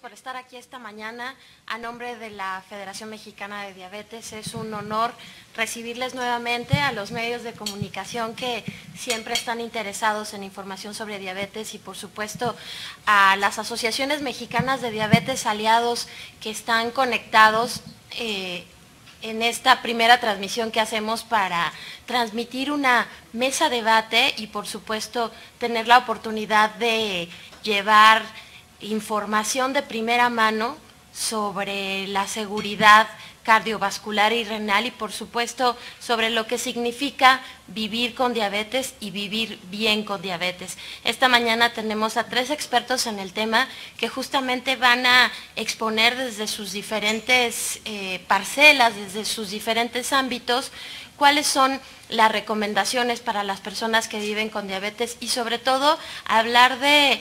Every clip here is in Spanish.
por estar aquí esta mañana. A nombre de la Federación Mexicana de Diabetes, es un honor recibirles nuevamente a los medios de comunicación que siempre están interesados en información sobre diabetes y, por supuesto, a las asociaciones mexicanas de diabetes aliados que están conectados en esta primera transmisión que hacemos para transmitir una mesa debate y, por supuesto, tener la oportunidad de llevar información de primera mano sobre la seguridad cardiovascular y renal y, por supuesto, sobre lo que significa vivir con diabetes y vivir bien con diabetes. Esta mañana tenemos a 3 expertos en el tema que justamente van a exponer desde sus diferentes parcelas, desde sus diferentes ámbitos, cuáles son las recomendaciones para las personas que viven con diabetes y, sobre todo, hablar de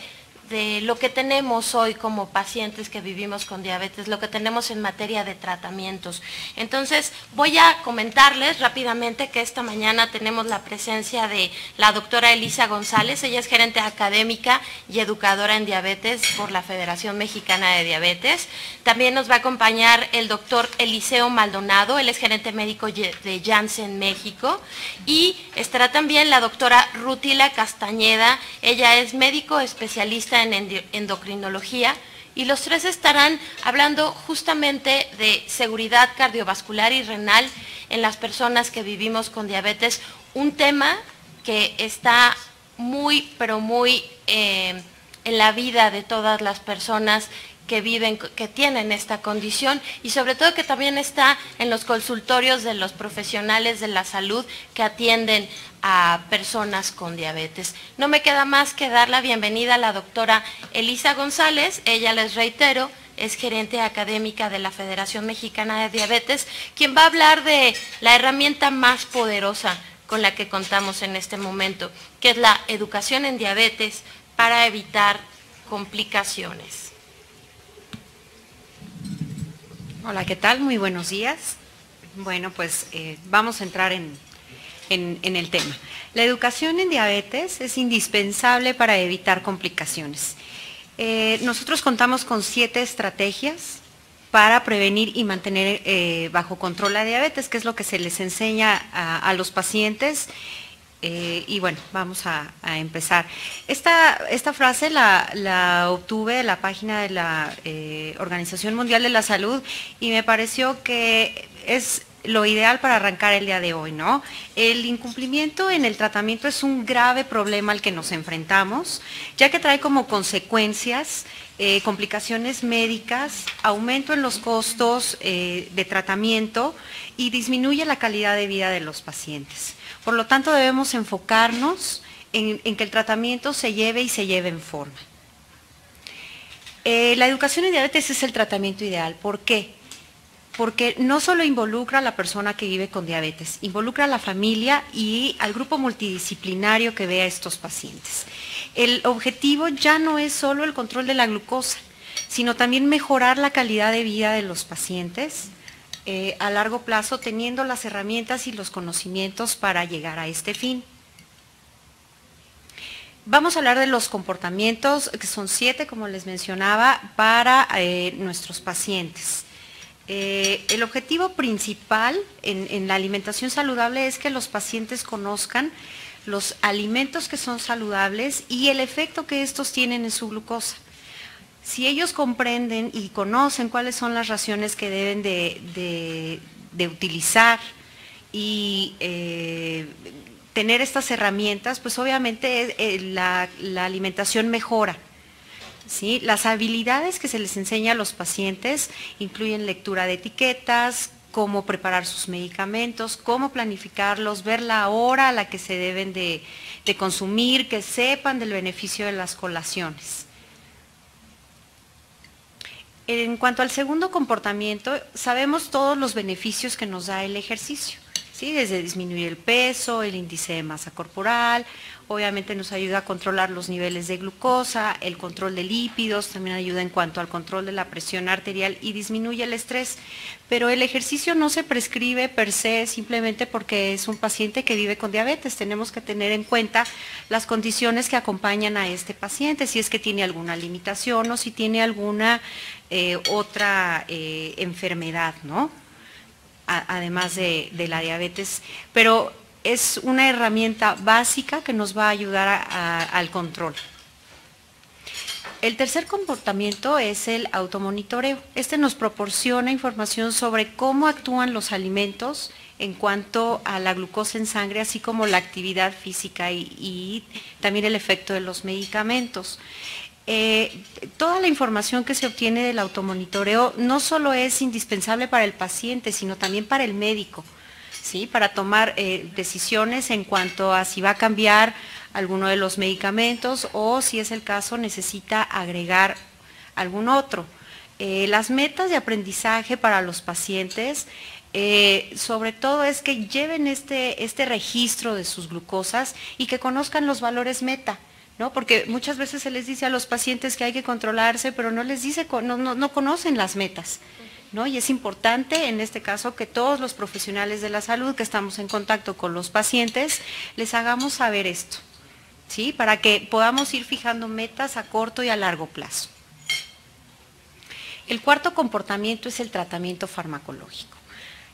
lo que tenemos hoy como pacientes que vivimos con diabetes, lo que tenemos en materia de tratamientos. Entonces, voy a comentarles rápidamente que esta mañana tenemos la presencia de la doctora Elisa González. Ella es gerente académica y educadora en diabetes por la Federación Mexicana de Diabetes. También nos va a acompañar el doctor Eliseo Maldonado, él es gerente médico de Janssen México. Y estará también la doctora Rútila Castañeda, ella es médico especialista en endocrinología, y los 3 estarán hablando justamente de seguridad cardiovascular y renal en las personas que vivimos con diabetes, un tema que está muy, pero muy en la vida de todas las personas que viven, que tienen esta condición, y sobre todo que también está en los consultorios de los profesionales de la salud que atienden a personas con diabetes. No me queda más que dar la bienvenida a la doctora Elisa González. Ella, les reitero, es gerente académica de la Federación Mexicana de Diabetes, quien va a hablar de la herramienta más poderosa con la que contamos en este momento, que es la educación en diabetes para evitar complicaciones. Hola, ¿qué tal? Muy buenos días. Bueno, pues vamos a entrar en el tema. La educación en diabetes es indispensable para evitar complicaciones. Nosotros contamos con 7 estrategias para prevenir y mantener bajo control la diabetes, que es lo que se les enseña a los pacientes. Y bueno, vamos a empezar. Esta frase la obtuve de la página de la Organización Mundial de la Salud y me pareció que es lo ideal para arrancar el día de hoy, ¿no? El incumplimiento en el tratamiento es un grave problema al que nos enfrentamos, ya que trae como consecuencias complicaciones médicas, aumento en los costos de tratamiento y disminuye la calidad de vida de los pacientes. Por lo tanto, debemos enfocarnos en que el tratamiento se lleve en forma. La educación en diabetes es el tratamiento ideal. ¿Por qué? Porque no solo involucra a la persona que vive con diabetes, involucra a la familia y al grupo multidisciplinario que ve a estos pacientes. El objetivo ya no es solo el control de la glucosa, sino también mejorar la calidad de vida de los pacientes a largo plazo, teniendo las herramientas y los conocimientos para llegar a este fin. Vamos a hablar de los comportamientos, que son 7, como les mencionaba, para nuestros pacientes. El objetivo principal en la alimentación saludable es que los pacientes conozcan los alimentos que son saludables y el efecto que estos tienen en su glucosa. Si ellos comprenden y conocen cuáles son las raciones que deben de utilizar y tener estas herramientas, pues obviamente la alimentación mejora. ¿Sí? Las habilidades que se les enseña a los pacientes incluyen lectura de etiquetas, cómo preparar sus medicamentos, cómo planificarlos, ver la hora a la que se deben de consumir, que sepan del beneficio de las colaciones. En cuanto al segundo comportamiento, sabemos todos los beneficios que nos da el ejercicio. ¿sí? Desde disminuir el peso, el índice de masa corporal, obviamente nos ayuda a controlar los niveles de glucosa, el control de lípidos, también ayuda en cuanto al control de la presión arterial y disminuye el estrés. Pero el ejercicio no se prescribe per se simplemente porque es un paciente que vive con diabetes. Tenemos que tener en cuenta las condiciones que acompañan a este paciente, si es que tiene alguna limitación o si tiene alguna otra enfermedad, ¿no? Además de la diabetes, pero es una herramienta básica que nos va a ayudar al control. El tercer comportamiento es el automonitoreo. Este nos proporciona información sobre cómo actúan los alimentos en cuanto a la glucosa en sangre, así como la actividad física y también el efecto de los medicamentos. Toda la información que se obtiene del automonitoreo no solo es indispensable para el paciente, sino también para el médico, ¿sí? Para tomar decisiones en cuanto a si va a cambiar alguno de los medicamentos o, si es el caso, necesita agregar algún otro. Las metas de aprendizaje para los pacientes, sobre todo es que lleven este registro de sus glucosas y que conozcan los valores meta, ¿no? Porque muchas veces se les dice a los pacientes que hay que controlarse, pero no les dice, no conocen las metas, ¿no? Y es importante en este caso que todos los profesionales de la salud que estamos en contacto con los pacientes les hagamos saber esto, ¿sí? Para que podamos ir fijando metas a corto y a largo plazo. El cuarto comportamiento es el tratamiento farmacológico.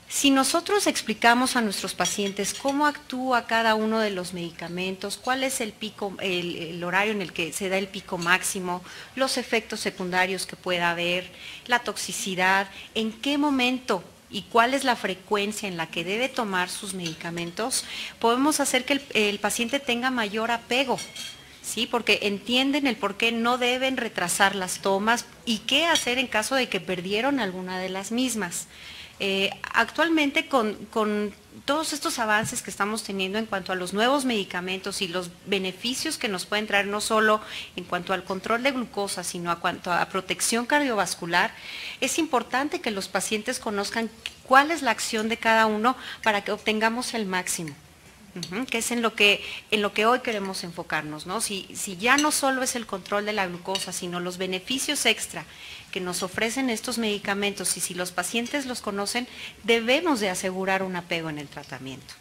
Si nosotros explicamos a nuestros pacientes cómo actúa cada uno de los medicamentos, cuál es el pico, el horario en el que se da el pico máximo, los efectos secundarios que pueda haber, la toxicidad, en qué momento y cuál es la frecuencia en la que debe tomar sus medicamentos, podemos hacer que el paciente tenga mayor apego, ¿sí? Porque entienden el por qué no deben retrasar las tomas y qué hacer en caso de que perdieron alguna de las mismas. Actualmente con todos estos avances que estamos teniendo en cuanto a los nuevos medicamentos y los beneficios que nos pueden traer no solo en cuanto al control de glucosa, sino en cuanto a protección cardiovascular, es importante que los pacientes conozcan cuál es la acción de cada uno para que obtengamos el máximo. Que es en lo que hoy queremos enfocarnos, ¿no? Si ya no solo es el control de la glucosa, sino los beneficios extra que nos ofrecen estos medicamentos y si los pacientes los conocen, debemos de asegurar un apego en el tratamiento.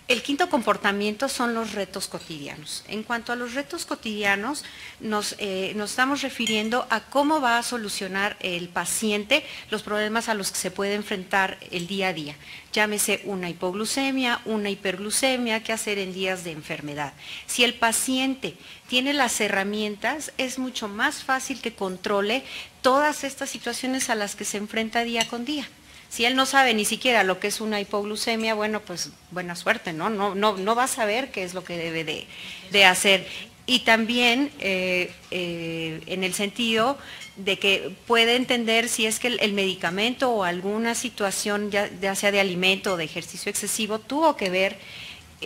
El quinto comportamiento son los retos cotidianos. En cuanto a los retos cotidianos, nos estamos refiriendo a cómo va a solucionar el paciente los problemas a los que se puede enfrentar el día a día. Llámese una hipoglucemia, una hiperglucemia, qué hacer en días de enfermedad. Si el paciente tiene las herramientas, es mucho más fácil que controle todas estas situaciones a las que se enfrenta día con día. Si él no sabe ni siquiera lo que es una hipoglucemia, bueno, pues buena suerte, ¿no? No va a saber qué es lo que debe de hacer. Y también en el sentido de que puede entender si es que el medicamento o alguna situación, ya sea de alimento o de ejercicio excesivo, tuvo que ver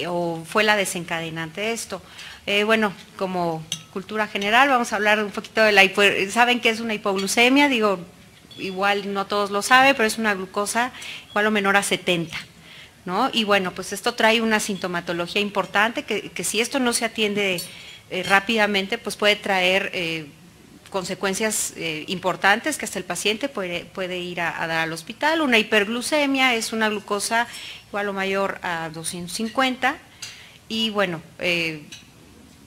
o fue la desencadenante de esto. Bueno, como cultura general, vamos a hablar un poquito de ¿saben qué es una hipoglucemia? Digo, igual no todos lo saben, pero es una glucosa igual o menor a 70, ¿no? Y bueno, pues esto trae una sintomatología importante que si esto no se atiende rápidamente, pues puede traer consecuencias importantes que hasta el paciente puede ir a dar al hospital. Una hiperglucemia es una glucosa igual o mayor a 250 y bueno,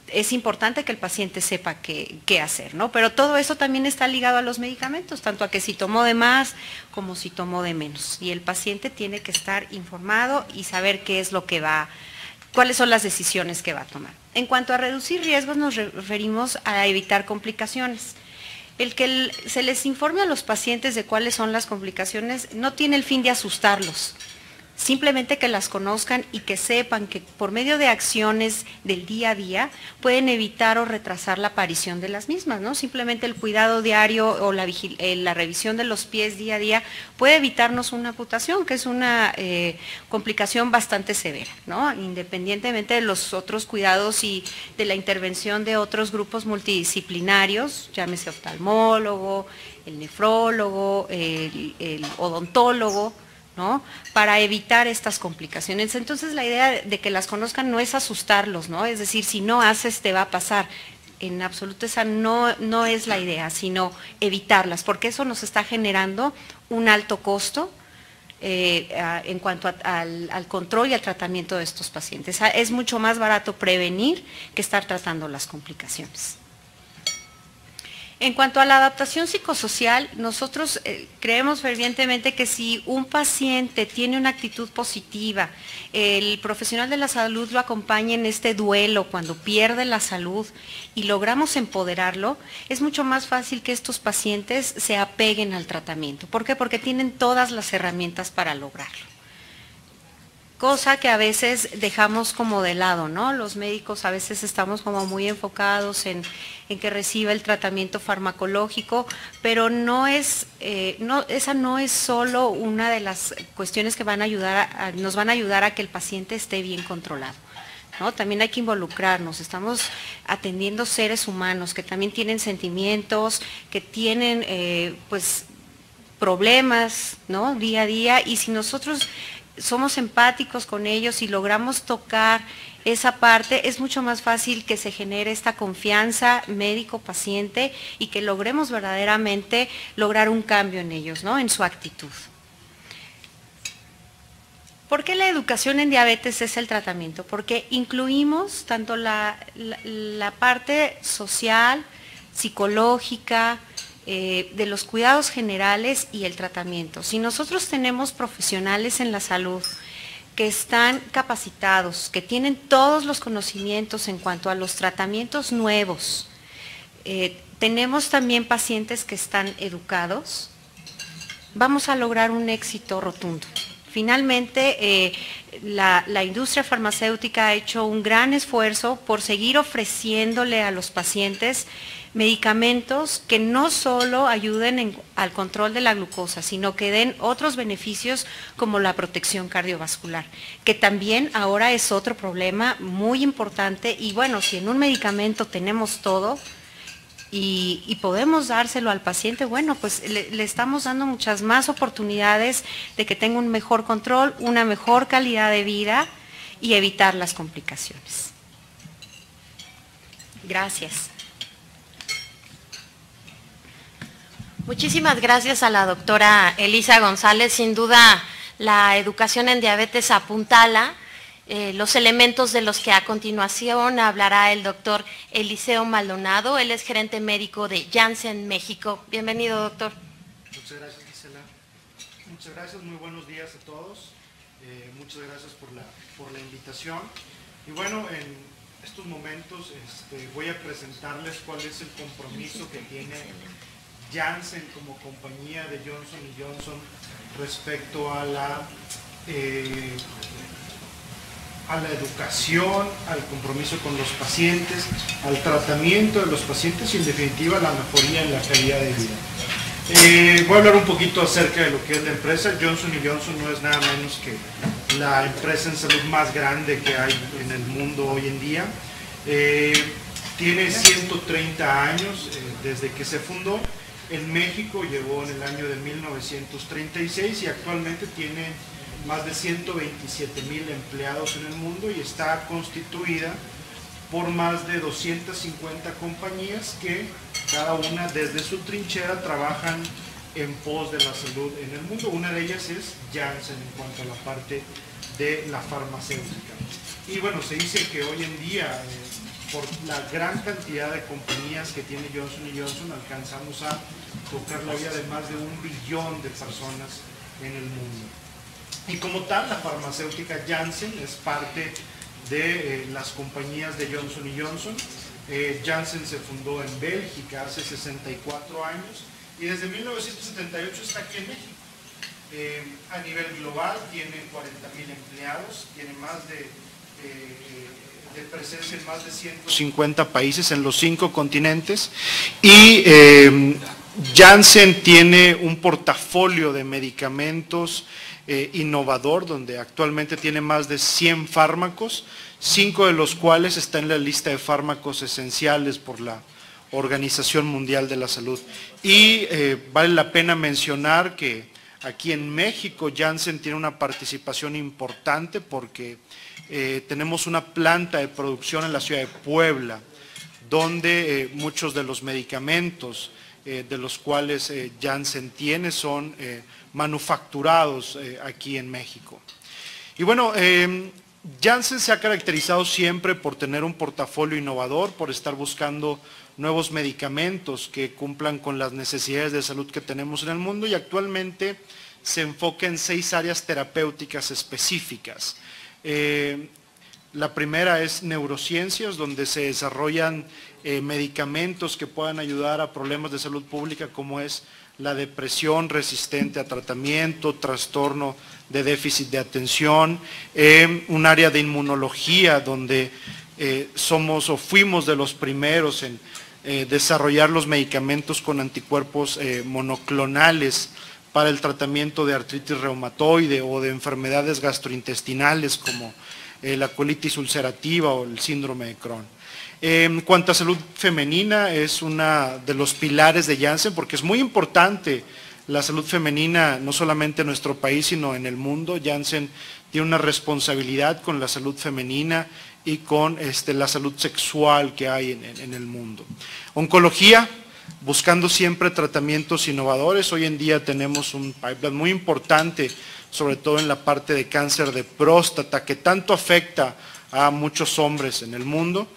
es importante que el paciente sepa qué hacer, ¿no? Pero todo eso también está ligado a los medicamentos, tanto a que si tomó de más como si tomó de menos. Y el paciente tiene que estar informado y saber qué es lo que cuáles son las decisiones que va a tomar. En cuanto a reducir riesgos, nos referimos a evitar complicaciones. El que se les informe a los pacientes de cuáles son las complicaciones no tiene el fin de asustarlos. Simplemente que las conozcan y que sepan que por medio de acciones del día a día pueden evitar o retrasar la aparición de las mismas, ¿no? Simplemente el cuidado diario o la revisión de los pies día a día puede evitarnos una amputación, que es una complicación bastante severa, ¿no? Independientemente de los otros cuidados y de la intervención de otros grupos multidisciplinarios, llámese oftalmólogo, el nefrólogo, el odontólogo, ¿no? Para evitar estas complicaciones. Entonces la idea de que las conozcan no es asustarlos, ¿no? Es decir, si no haces te va a pasar. En absoluto esa no es la idea, sino evitarlas, porque eso nos está generando un alto costo en cuanto al control y al tratamiento de estos pacientes. Es mucho más barato prevenir que estar tratando las complicaciones. En cuanto a la adaptación psicosocial, nosotros creemos fervientemente que si un paciente tiene una actitud positiva, el profesional de la salud lo acompaña en este duelo cuando pierde la salud y logramos empoderarlo, es mucho más fácil que estos pacientes se apeguen al tratamiento. ¿Por qué? Porque tienen todas las herramientas para lograrlo. Cosa que a veces dejamos como de lado, ¿no? Los médicos a veces estamos como muy enfocados en que reciba el tratamiento farmacológico, pero esa no es solo una de las cuestiones que nos van a ayudar a que el paciente esté bien controlado, ¿no? También hay que involucrarnos, estamos atendiendo seres humanos que también tienen sentimientos, que tienen pues problemas, ¿no? Día a día, y si nosotros somos empáticos con ellos y logramos tocar esa parte, es mucho más fácil que se genere esta confianza médico-paciente y que logremos verdaderamente lograr un cambio en ellos, ¿no? En su actitud. ¿Por qué la educación en diabetes es el tratamiento? Porque incluimos tanto la parte social, psicológica, de los cuidados generales y el tratamiento. Si nosotros tenemos profesionales en la salud que están capacitados, que tienen todos los conocimientos en cuanto a los tratamientos nuevos, tenemos también pacientes que están educados, vamos a lograr un éxito rotundo. Finalmente, la industria farmacéutica ha hecho un gran esfuerzo por seguir ofreciéndole a los pacientes medicamentos que no solo ayuden al control de la glucosa, sino que den otros beneficios como la protección cardiovascular, que también ahora es otro problema muy importante. Y bueno, si en un medicamento tenemos todo y podemos dárselo al paciente, bueno, pues le estamos dando muchas más oportunidades de que tenga un mejor control, una mejor calidad de vida y evitar las complicaciones. Gracias. Muchísimas gracias a la doctora Elisa González. Sin duda, la educación en diabetes apuntala los elementos de los que a continuación hablará el doctor Eliseo Maldonado. Él es gerente médico de Janssen México. Bienvenido, doctor. Muchas gracias, Gisela. Muchas gracias, muy buenos días a todos. Muchas gracias por la invitación. Y bueno, en estos momentos voy a presentarles cuál es el compromiso que tiene Janssen como compañía de Johnson & Johnson respecto a la educación, al compromiso con los pacientes, al tratamiento de los pacientes y en definitiva la mejoría en la calidad de vida. Voy a hablar un poquito acerca de lo que es la empresa. Johnson & Johnson no es nada menos que la empresa en salud más grande que hay en el mundo hoy en día. Tiene 130 años desde que se fundó. En México llegó en el año de 1936 y actualmente tiene más de 127,000 empleados en el mundo y está constituida por más de 250 compañías que cada una desde su trinchera trabajan en pos de la salud en el mundo. Una de ellas es Janssen en cuanto a la parte de la farmacéutica. Y bueno, se dice que hoy en día, por la gran cantidad de compañías que tiene Johnson & Johnson, alcanzamos a tocar la vida de más de 1 billón de personas en el mundo. Y como tal, la farmacéutica Janssen es parte de las compañías de Johnson & Johnson. Janssen se fundó en Bélgica hace 64 años y desde 1978 está aquí en México. A nivel global tiene 40,000 empleados, tiene más de presencia en más de 150 países en los 5 continentes y Janssen tiene un portafolio de medicamentos innovador donde actualmente tiene más de 100 fármacos, 5 de los cuales están en la lista de fármacos esenciales por la Organización Mundial de la Salud. Y vale la pena mencionar que Aquí en México Janssen tiene una participación importante porque tenemos una planta de producción en la ciudad de Puebla, donde muchos de los medicamentos de los cuales Janssen tiene son manufacturados aquí en México. Y bueno, Janssen se ha caracterizado siempre por tener un portafolio innovador, por estar buscando nuevos medicamentos que cumplan con las necesidades de salud que tenemos en el mundo, y actualmente se enfoca en 6 áreas terapéuticas específicas. La primera es neurociencias, donde se desarrollan medicamentos que puedan ayudar a problemas de salud pública como es la depresión resistente a tratamiento, trastorno de déficit de atención, un área de inmunología donde somos o fuimos de los primeros en desarrollar los medicamentos con anticuerpos monoclonales para el tratamiento de artritis reumatoide o de enfermedades gastrointestinales como la colitis ulcerativa o el síndrome de Crohn. En cuanto a salud femenina, es uno de los pilares de Janssen porque es muy importante la salud femenina, no solamente en nuestro país, sino en el mundo. Janssen tiene una responsabilidad con la salud femenina y con la salud sexual que hay en el mundo. Oncología, buscando siempre tratamientos innovadores. Hoy en día tenemos un pipeline muy importante, sobre todo en la parte de cáncer de próstata, que tanto afecta a muchos hombres en el mundo.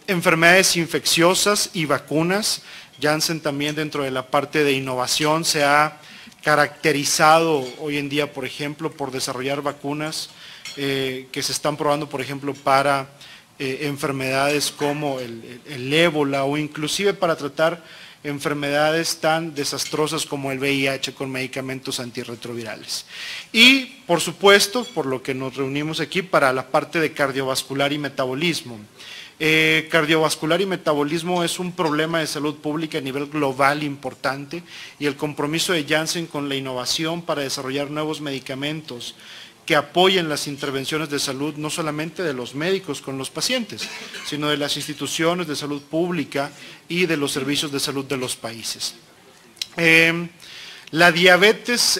Enfermedades infecciosas y vacunas. Janssen también dentro de la parte de innovación se ha caracterizado hoy en día, por ejemplo, por desarrollar vacunas que se están probando, por ejemplo, para enfermedades como el ébola o inclusive para tratar enfermedades tan desastrosas como el VIH con medicamentos antirretrovirales. Y, por supuesto, por lo que nos reunimos aquí, para la parte de cardiovascular y metabolismo. Cardiovascular y metabolismo es un problema de salud pública a nivel global importante y el compromiso de Janssen con la innovación para desarrollar nuevos medicamentos que apoyen las intervenciones de salud, no solamente de los médicos con los pacientes, sino de las instituciones de salud pública y de los servicios de salud de los países. La diabetes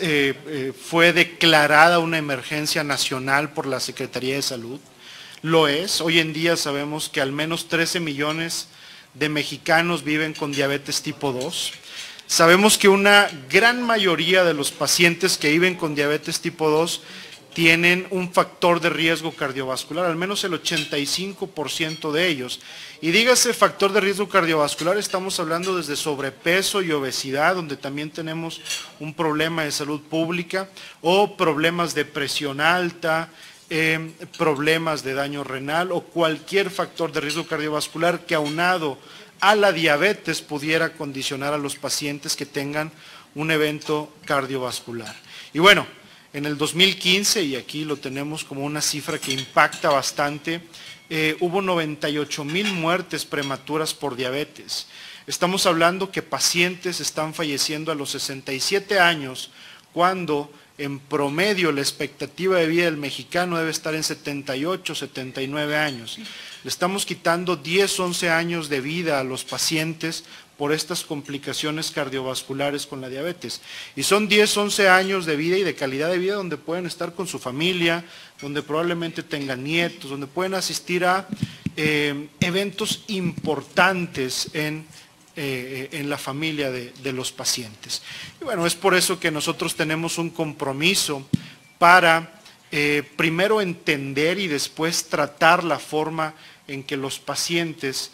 fue declarada una emergencia nacional por la Secretaría de Salud. Lo es. Hoy en día sabemos que al menos 13 millones de mexicanos viven con diabetes tipo 2. Sabemos que una gran mayoría de los pacientes que viven con diabetes tipo 2 tienen un factor de riesgo cardiovascular, al menos el 85% de ellos. Y dígase factor de riesgo cardiovascular, estamos hablando desde sobrepeso y obesidad, donde también tenemos un problema de salud pública, o problemas de presión alta, problemas de daño renal o cualquier factor de riesgo cardiovascular que aunado a la diabetes pudiera condicionar a los pacientes que tengan un evento cardiovascular. Y bueno, en el 2015, y aquí lo tenemos como una cifra que impacta bastante, hubo 98,000 muertes prematuras por diabetes. Estamos hablando que pacientes están falleciendo a los 67 años cuando en promedio la expectativa de vida del mexicano debe estar en 78, 79 años. Le estamos quitando 10, 11 años de vida a los pacientes por estas complicaciones cardiovasculares con la diabetes. Y son 10, 11 años de vida y de calidad de vida donde pueden estar con su familia, donde probablemente tengan nietos, donde pueden asistir a eventos importantes en la familia de los pacientes. Y bueno, es por eso que nosotros tenemos un compromiso para primero entender y después tratar la forma en que los pacientes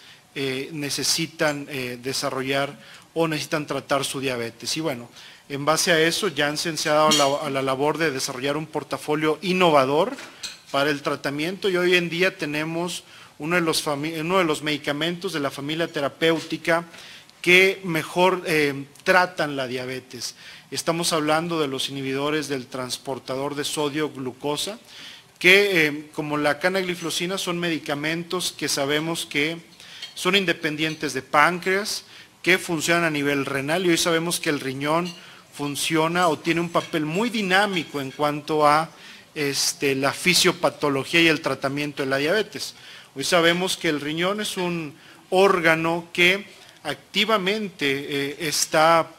necesitan desarrollar o necesitan tratar su diabetes. Y bueno, en base a eso, Janssen se ha dado a la labor de desarrollar un portafolio innovador para el tratamiento y hoy en día tenemos uno de los medicamentos de la familia terapéutica que mejor tratan la diabetes. Estamos hablando de los inhibidores del transportador de sodio glucosa, que como la canagliflozina son medicamentos que sabemos que son independientes de páncreas, que funcionan a nivel renal y hoy sabemos que el riñón funciona o tiene un papel muy dinámico en cuanto a la fisiopatología y el tratamiento de la diabetes. Hoy sabemos que el riñón es un órgano que activamente está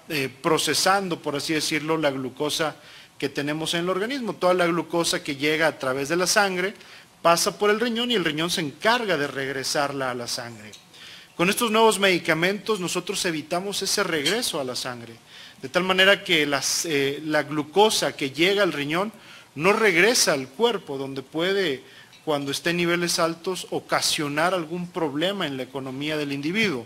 procesando, por así decirlo, la glucosa que tenemos en el organismo. Toda la glucosa que llega a través de la sangre pasa por el riñón y el riñón se encarga de regresarla a la sangre. Con estos nuevos medicamentos nosotros evitamos ese regreso a la sangre, de tal manera que la glucosa que llega al riñón no regresa al cuerpo, donde puede, cuando esté en niveles altos, ocasionar algún problema en la economía del individuo,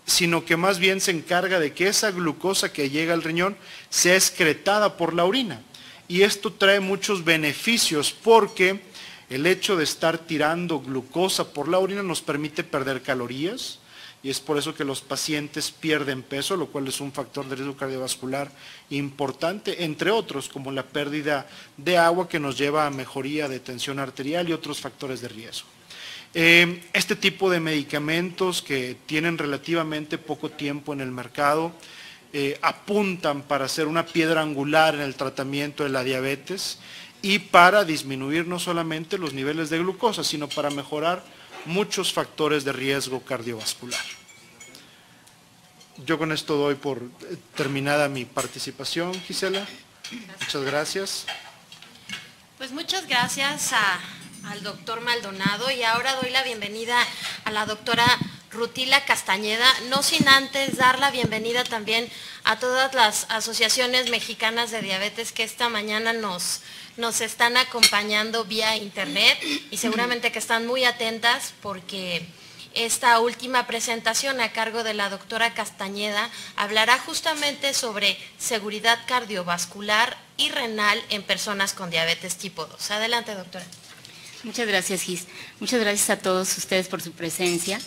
sino que más bien se encarga de que esa glucosa que llega al riñón sea excretada por la orina. Y esto trae muchos beneficios porque el hecho de estar tirando glucosa por la orina nos permite perder calorías, y es por eso que los pacientes pierden peso, lo cual es un factor de riesgo cardiovascular importante, entre otros, como la pérdida de agua que nos lleva a mejoría de tensión arterial y otros factores de riesgo. Este tipo de medicamentos que tienen relativamente poco tiempo en el mercado apuntan para ser una piedra angular en el tratamiento de la diabetes y para disminuir no solamente los niveles de glucosa, sino para mejorar muchos factores de riesgo cardiovascular. Yo con esto doy por terminada mi participación, Gisela. Muchas gracias. Pues muchas gracias al doctor Maldonado, y ahora doy la bienvenida a la doctora Rutila Castañeda, no sin antes dar la bienvenida también a todas las asociaciones mexicanas de diabetes que esta mañana nos están acompañando vía internet, y seguramente que están muy atentas porque esta última presentación a cargo de la doctora Castañeda hablará justamente sobre seguridad cardiovascular y renal en personas con diabetes tipo 2. Adelante, doctora. Muchas gracias, Gis. Muchas gracias a todos ustedes por su presencia.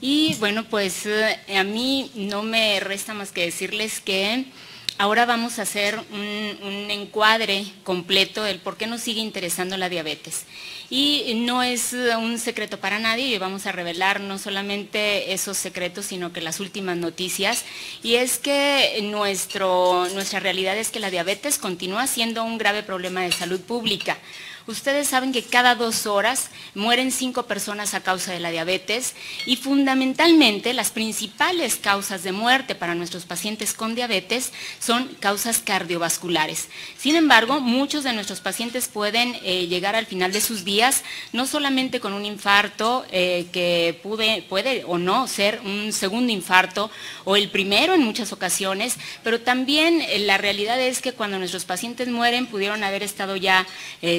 Y bueno, pues a mí no me resta más que decirles que ahora vamos a hacer un encuadre completo del por qué nos sigue interesando la diabetes. Y no es un secreto para nadie, y vamos a revelar no solamente esos secretos, sino que las últimas noticias. Y es que nuestra realidad es que la diabetes continúa siendo un grave problema de salud pública. Ustedes saben que cada 2 horas mueren 5 personas a causa de la diabetes, y fundamentalmente las principales causas de muerte para nuestros pacientes con diabetes son causas cardiovasculares. Sin embargo, muchos de nuestros pacientes pueden llegar al final de sus días no solamente con un infarto que puede o no ser un segundo infarto o el primero en muchas ocasiones, pero también la realidad es que cuando nuestros pacientes mueren pudieron haber estado ya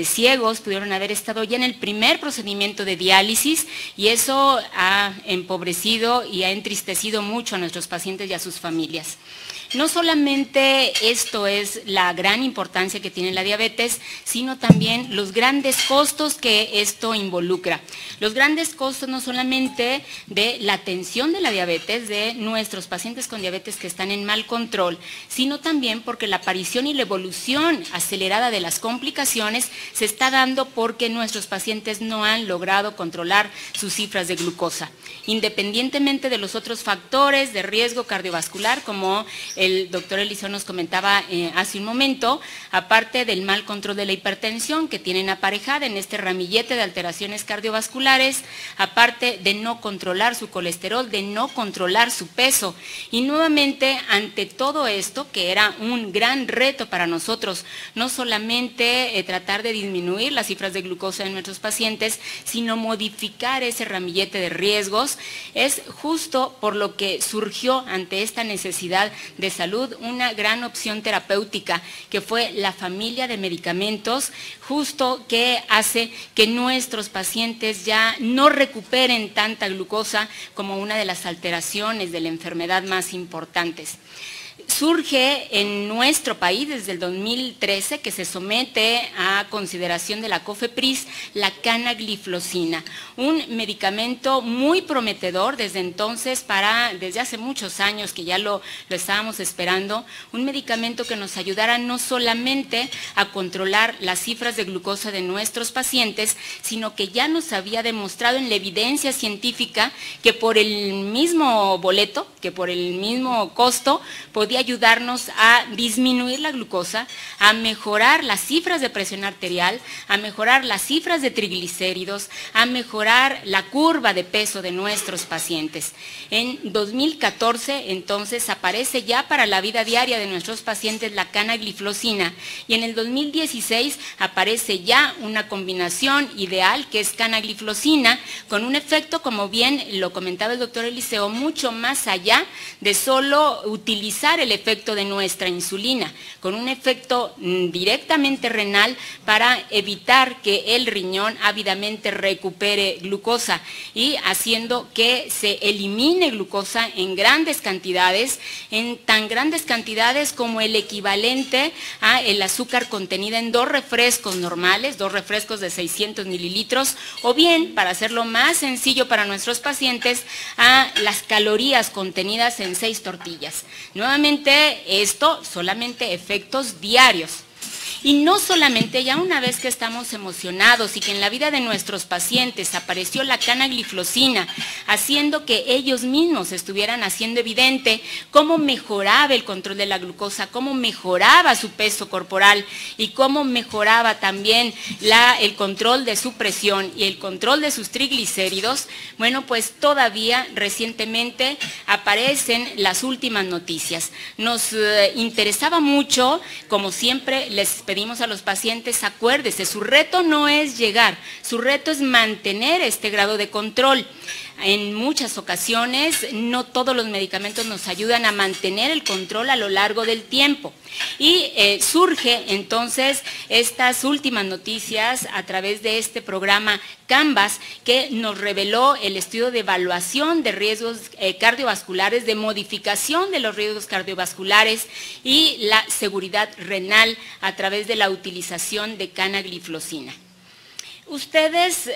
ciegos, pudieron haber estado ya en el primer procedimiento de diálisis, y eso ha empobrecido y ha entristecido mucho a nuestros pacientes y a sus familias. No solamente esto es la gran importancia que tiene la diabetes, sino también los grandes costos que esto involucra. Los grandes costos no solamente de la atención de la diabetes, de nuestros pacientes con diabetes que están en mal control, sino también porque la aparición y la evolución acelerada de las complicaciones se está dando porque nuestros pacientes no han logrado controlar sus cifras de glucosa. Independientemente de los otros factores de riesgo cardiovascular, como el doctor Eliseo nos comentaba hace un momento, aparte del mal control de la hipertensión que tienen aparejada en este ramillete de alteraciones cardiovasculares, aparte de no controlar su colesterol, de no controlar su peso. Y nuevamente, ante todo esto, que era un gran reto para nosotros, no solamente tratar de disminuir las cifras de glucosa en nuestros pacientes, sino modificar ese ramillete de riesgos, es justo por lo que surgió ante esta necesidad de salud una gran opción terapéutica, que fue la familia de medicamentos, justo que hace que nuestros pacientes ya no recuperen tanta glucosa como una de las alteraciones de la enfermedad más importantes. Surge en nuestro país desde el 2013, que se somete a consideración de la COFEPRIS la canagliflozina, un medicamento muy prometedor desde entonces desde hace muchos años que ya lo estábamos esperando, un medicamento que nos ayudara no solamente a controlar las cifras de glucosa de nuestros pacientes, sino que ya nos había demostrado en la evidencia científica que por el mismo boleto, que por el mismo costo, podía podía ayudarnos a disminuir la glucosa, a mejorar las cifras de presión arterial, a mejorar las cifras de triglicéridos, a mejorar la curva de peso de nuestros pacientes. En 2014, entonces, aparece ya para la vida diaria de nuestros pacientes la canagliflozina, y en el 2016 aparece ya una combinación ideal que es canagliflozina, con un efecto, como bien lo comentaba el doctor Eliseo, mucho más allá de solo utilizar el efecto de nuestra insulina, con un efecto directamente renal para evitar que el riñón ávidamente recupere glucosa y haciendo que se elimine glucosa en grandes cantidades, en tan grandes cantidades como el equivalente a el azúcar contenida en 2 refrescos normales, 2 refrescos de 600 mililitros, o bien, para hacerlo más sencillo para nuestros pacientes, a las calorías contenidas en 6 tortillas. Nuevamente, esto solamente efectos diarios. Y no solamente, ya una vez que estamos emocionados y que en la vida de nuestros pacientes apareció la canagliflozina, haciendo que ellos mismos estuvieran haciendo evidente cómo mejoraba el control de la glucosa, cómo mejoraba su peso corporal y cómo mejoraba también el control de su presión y el control de sus triglicéridos, bueno, pues todavía recientemente aparecen las últimas noticias. Nos interesaba mucho, como siempre les pedimos a los pacientes, acuérdese, su reto no es llegar, su reto es mantener este grado de control. En muchas ocasiones no todos los medicamentos nos ayudan a mantener el control a lo largo del tiempo. Y surge entonces estas últimas noticias a través de este programa Canvas, que nos reveló el estudio de evaluación de riesgos cardiovasculares, de modificación de los riesgos cardiovasculares y la seguridad renal a través de la utilización de canagliflozina. Ustedes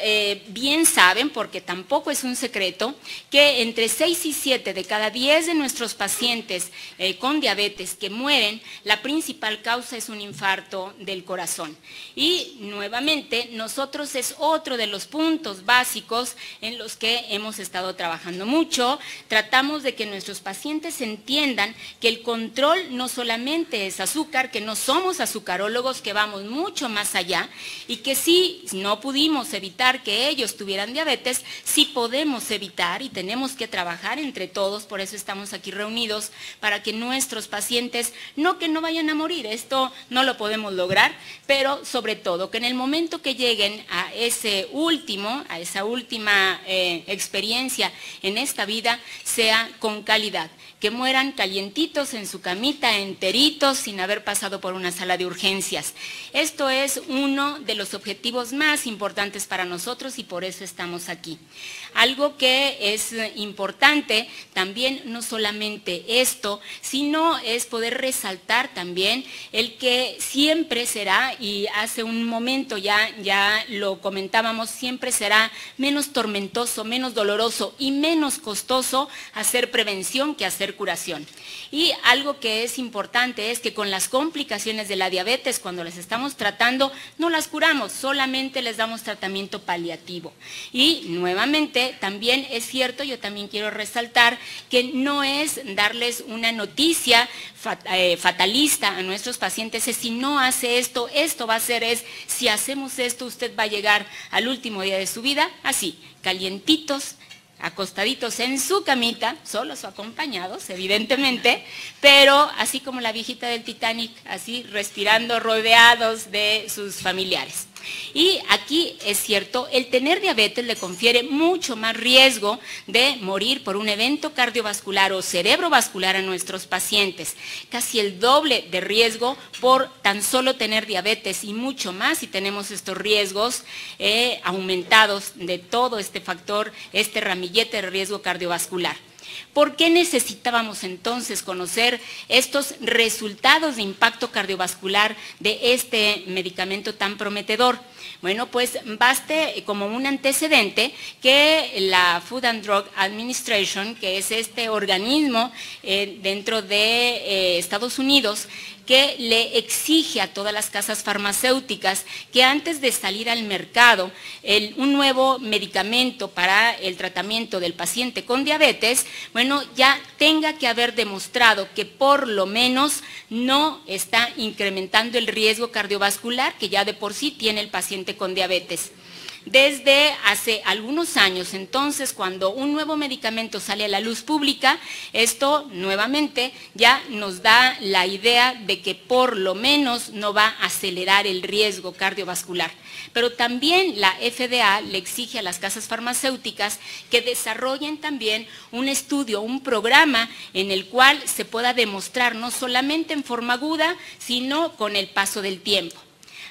bien saben, porque tampoco es un secreto, que entre 6 y 7 de cada 10 de nuestros pacientes con diabetes que mueren, la principal causa es un infarto del corazón. Y nuevamente, nosotros es otro de los puntos básicos en los que hemos estado trabajando mucho. Tratamos de que nuestros pacientes entiendan que el control no solamente es azúcar, que no somos azucarólogos, que vamos mucho más allá y que sí, no pudimos evitar que ellos tuvieran diabetes, sí podemos evitar y tenemos que trabajar entre todos, por eso estamos aquí reunidos, para que nuestros pacientes, no que no vayan a morir, esto no lo podemos lograr, pero sobre todo que en el momento que lleguen a esa última experiencia en esta vida, sea con calidad, que mueran calientitos en su camita, enteritos, sin haber pasado por una sala de urgencias. Esto es uno de los objetivos más importantes para nosotros y por eso estamos aquí. Algo que es importante también, no solamente esto, sino es poder resaltar también el que siempre será, y hace un momento ya lo comentábamos, siempre será menos tormentoso, menos doloroso y menos costoso hacer prevención que hacer curación. Y algo que es importante es que con las complicaciones de la diabetes, cuando las estamos tratando, no las curamos, solamente les damos tratamiento paliativo. Y nuevamente, también es cierto, yo también quiero resaltar que no es darles una noticia fatalista a nuestros pacientes, es si no hace esto, esto va a ser, si hacemos esto, usted va a llegar al último día de su vida, así, calientitos, acostaditos en su camita, solos o acompañados, evidentemente, pero así como la viejita del Titanic, así respirando rodeados de sus familiares. Y aquí es cierto, el tener diabetes le confiere mucho más riesgo de morir por un evento cardiovascular o cerebrovascular a nuestros pacientes, casi el doble de riesgo por tan solo tener diabetes y mucho más si tenemos estos riesgos aumentados de todo este factor, este ramillete de riesgo cardiovascular. ¿Por qué necesitábamos entonces conocer estos resultados de impacto cardiovascular de este medicamento tan prometedor? Bueno, pues baste como un antecedente que la Food and Drug Administration, que es este organismo dentro de Estados Unidos, que le exige a todas las casas farmacéuticas que antes de salir al mercado un nuevo medicamento para el tratamiento del paciente con diabetes, bueno, ya tenga que haber demostrado que por lo menos no está incrementando el riesgo cardiovascular que ya de por sí tiene el paciente con diabetes. Desde hace algunos años, entonces, cuando un nuevo medicamento sale a la luz pública, esto nuevamente ya nos da la idea de que por lo menos no va a acelerar el riesgo cardiovascular. Pero también la FDA le exige a las casas farmacéuticas que desarrollen también un estudio, un programa en el cual se pueda demostrar no solamente en forma aguda, sino con el paso del tiempo.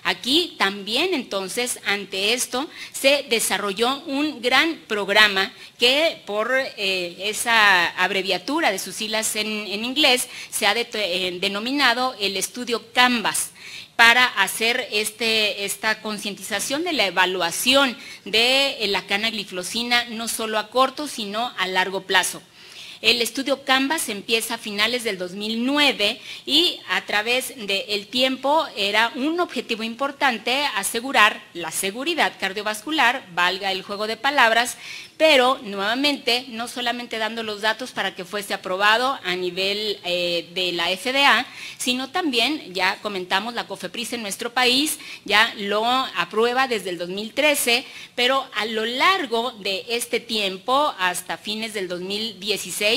Aquí también entonces ante esto se desarrolló un gran programa que por esa abreviatura de sus siglas en inglés se ha denominado el estudio Canvas, para hacer esta concientización de la evaluación de la canagliflozina no solo a corto sino a largo plazo. El estudio Canvas empieza a finales del 2009 y a través del tiempo era un objetivo importante asegurar la seguridad cardiovascular, valga el juego de palabras, pero nuevamente no solamente dando los datos para que fuese aprobado a nivel de la FDA, sino también, ya comentamos, la COFEPRIS en nuestro país ya lo aprueba desde el 2013, pero a lo largo de este tiempo, hasta fines del 2016,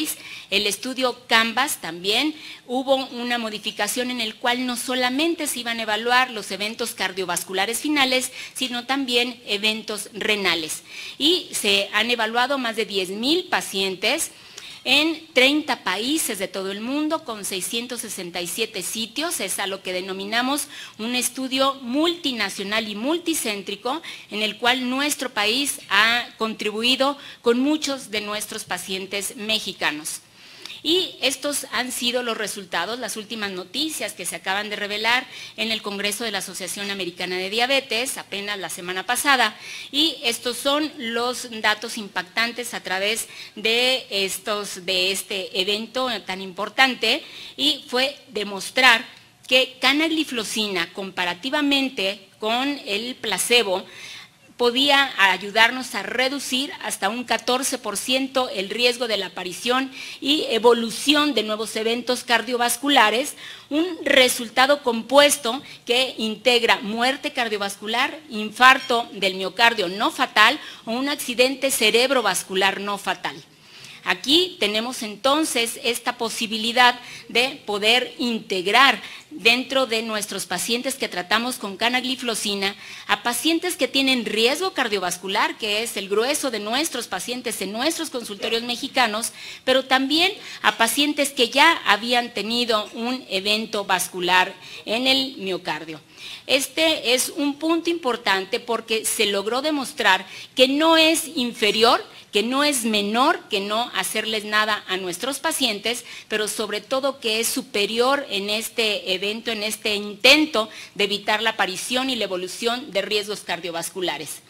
el estudio Canvas también hubo una modificación en el cual no solamente se iban a evaluar los eventos cardiovasculares finales, sino también eventos renales. Y se han evaluado más de 10,000 pacientes en 30 países de todo el mundo con 667 sitios. Es a lo que denominamos un estudio multinacional y multicéntrico en el cual nuestro país ha contribuido con muchos de nuestros pacientes mexicanos. Y estos han sido los resultados, las últimas noticias que se acaban de revelar en el Congreso de la Asociación Americana de Diabetes, apenas la semana pasada, y estos son los datos impactantes a través de este evento tan importante, y fue demostrar que canagliflozina, comparativamente con el placebo, podía ayudarnos a reducir hasta un 14% el riesgo de la aparición y evolución de nuevos eventos cardiovasculares, un resultado compuesto que integra muerte cardiovascular, infarto del miocardio no fatal o un accidente cerebrovascular no fatal. Aquí tenemos entonces esta posibilidad de poder integrar dentro de nuestros pacientes que tratamos con canagliflozina a pacientes que tienen riesgo cardiovascular, que es el grueso de nuestros pacientes en nuestros consultorios mexicanos, pero también a pacientes que ya habían tenido un evento vascular en el miocardio. Este es un punto importante porque se logró demostrar que no es inferior, que no es menor que no hacerles nada a nuestros pacientes, pero sobre todo que es superior en este evento, en este intento de evitar la aparición y la evolución de riesgos cardiovasculares.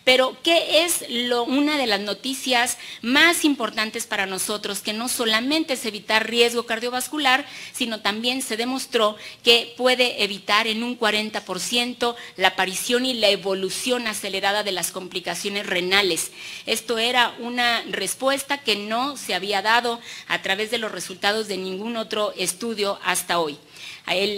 Pero, ¿qué es una de las noticias más importantes para nosotros? Que no solamente es evitar riesgo cardiovascular, sino también se demostró que puede evitar en un 40% la aparición y la evolución acelerada de las complicaciones renales. Esto era una respuesta que no se había dado a través de los resultados de ningún otro estudio hasta hoy.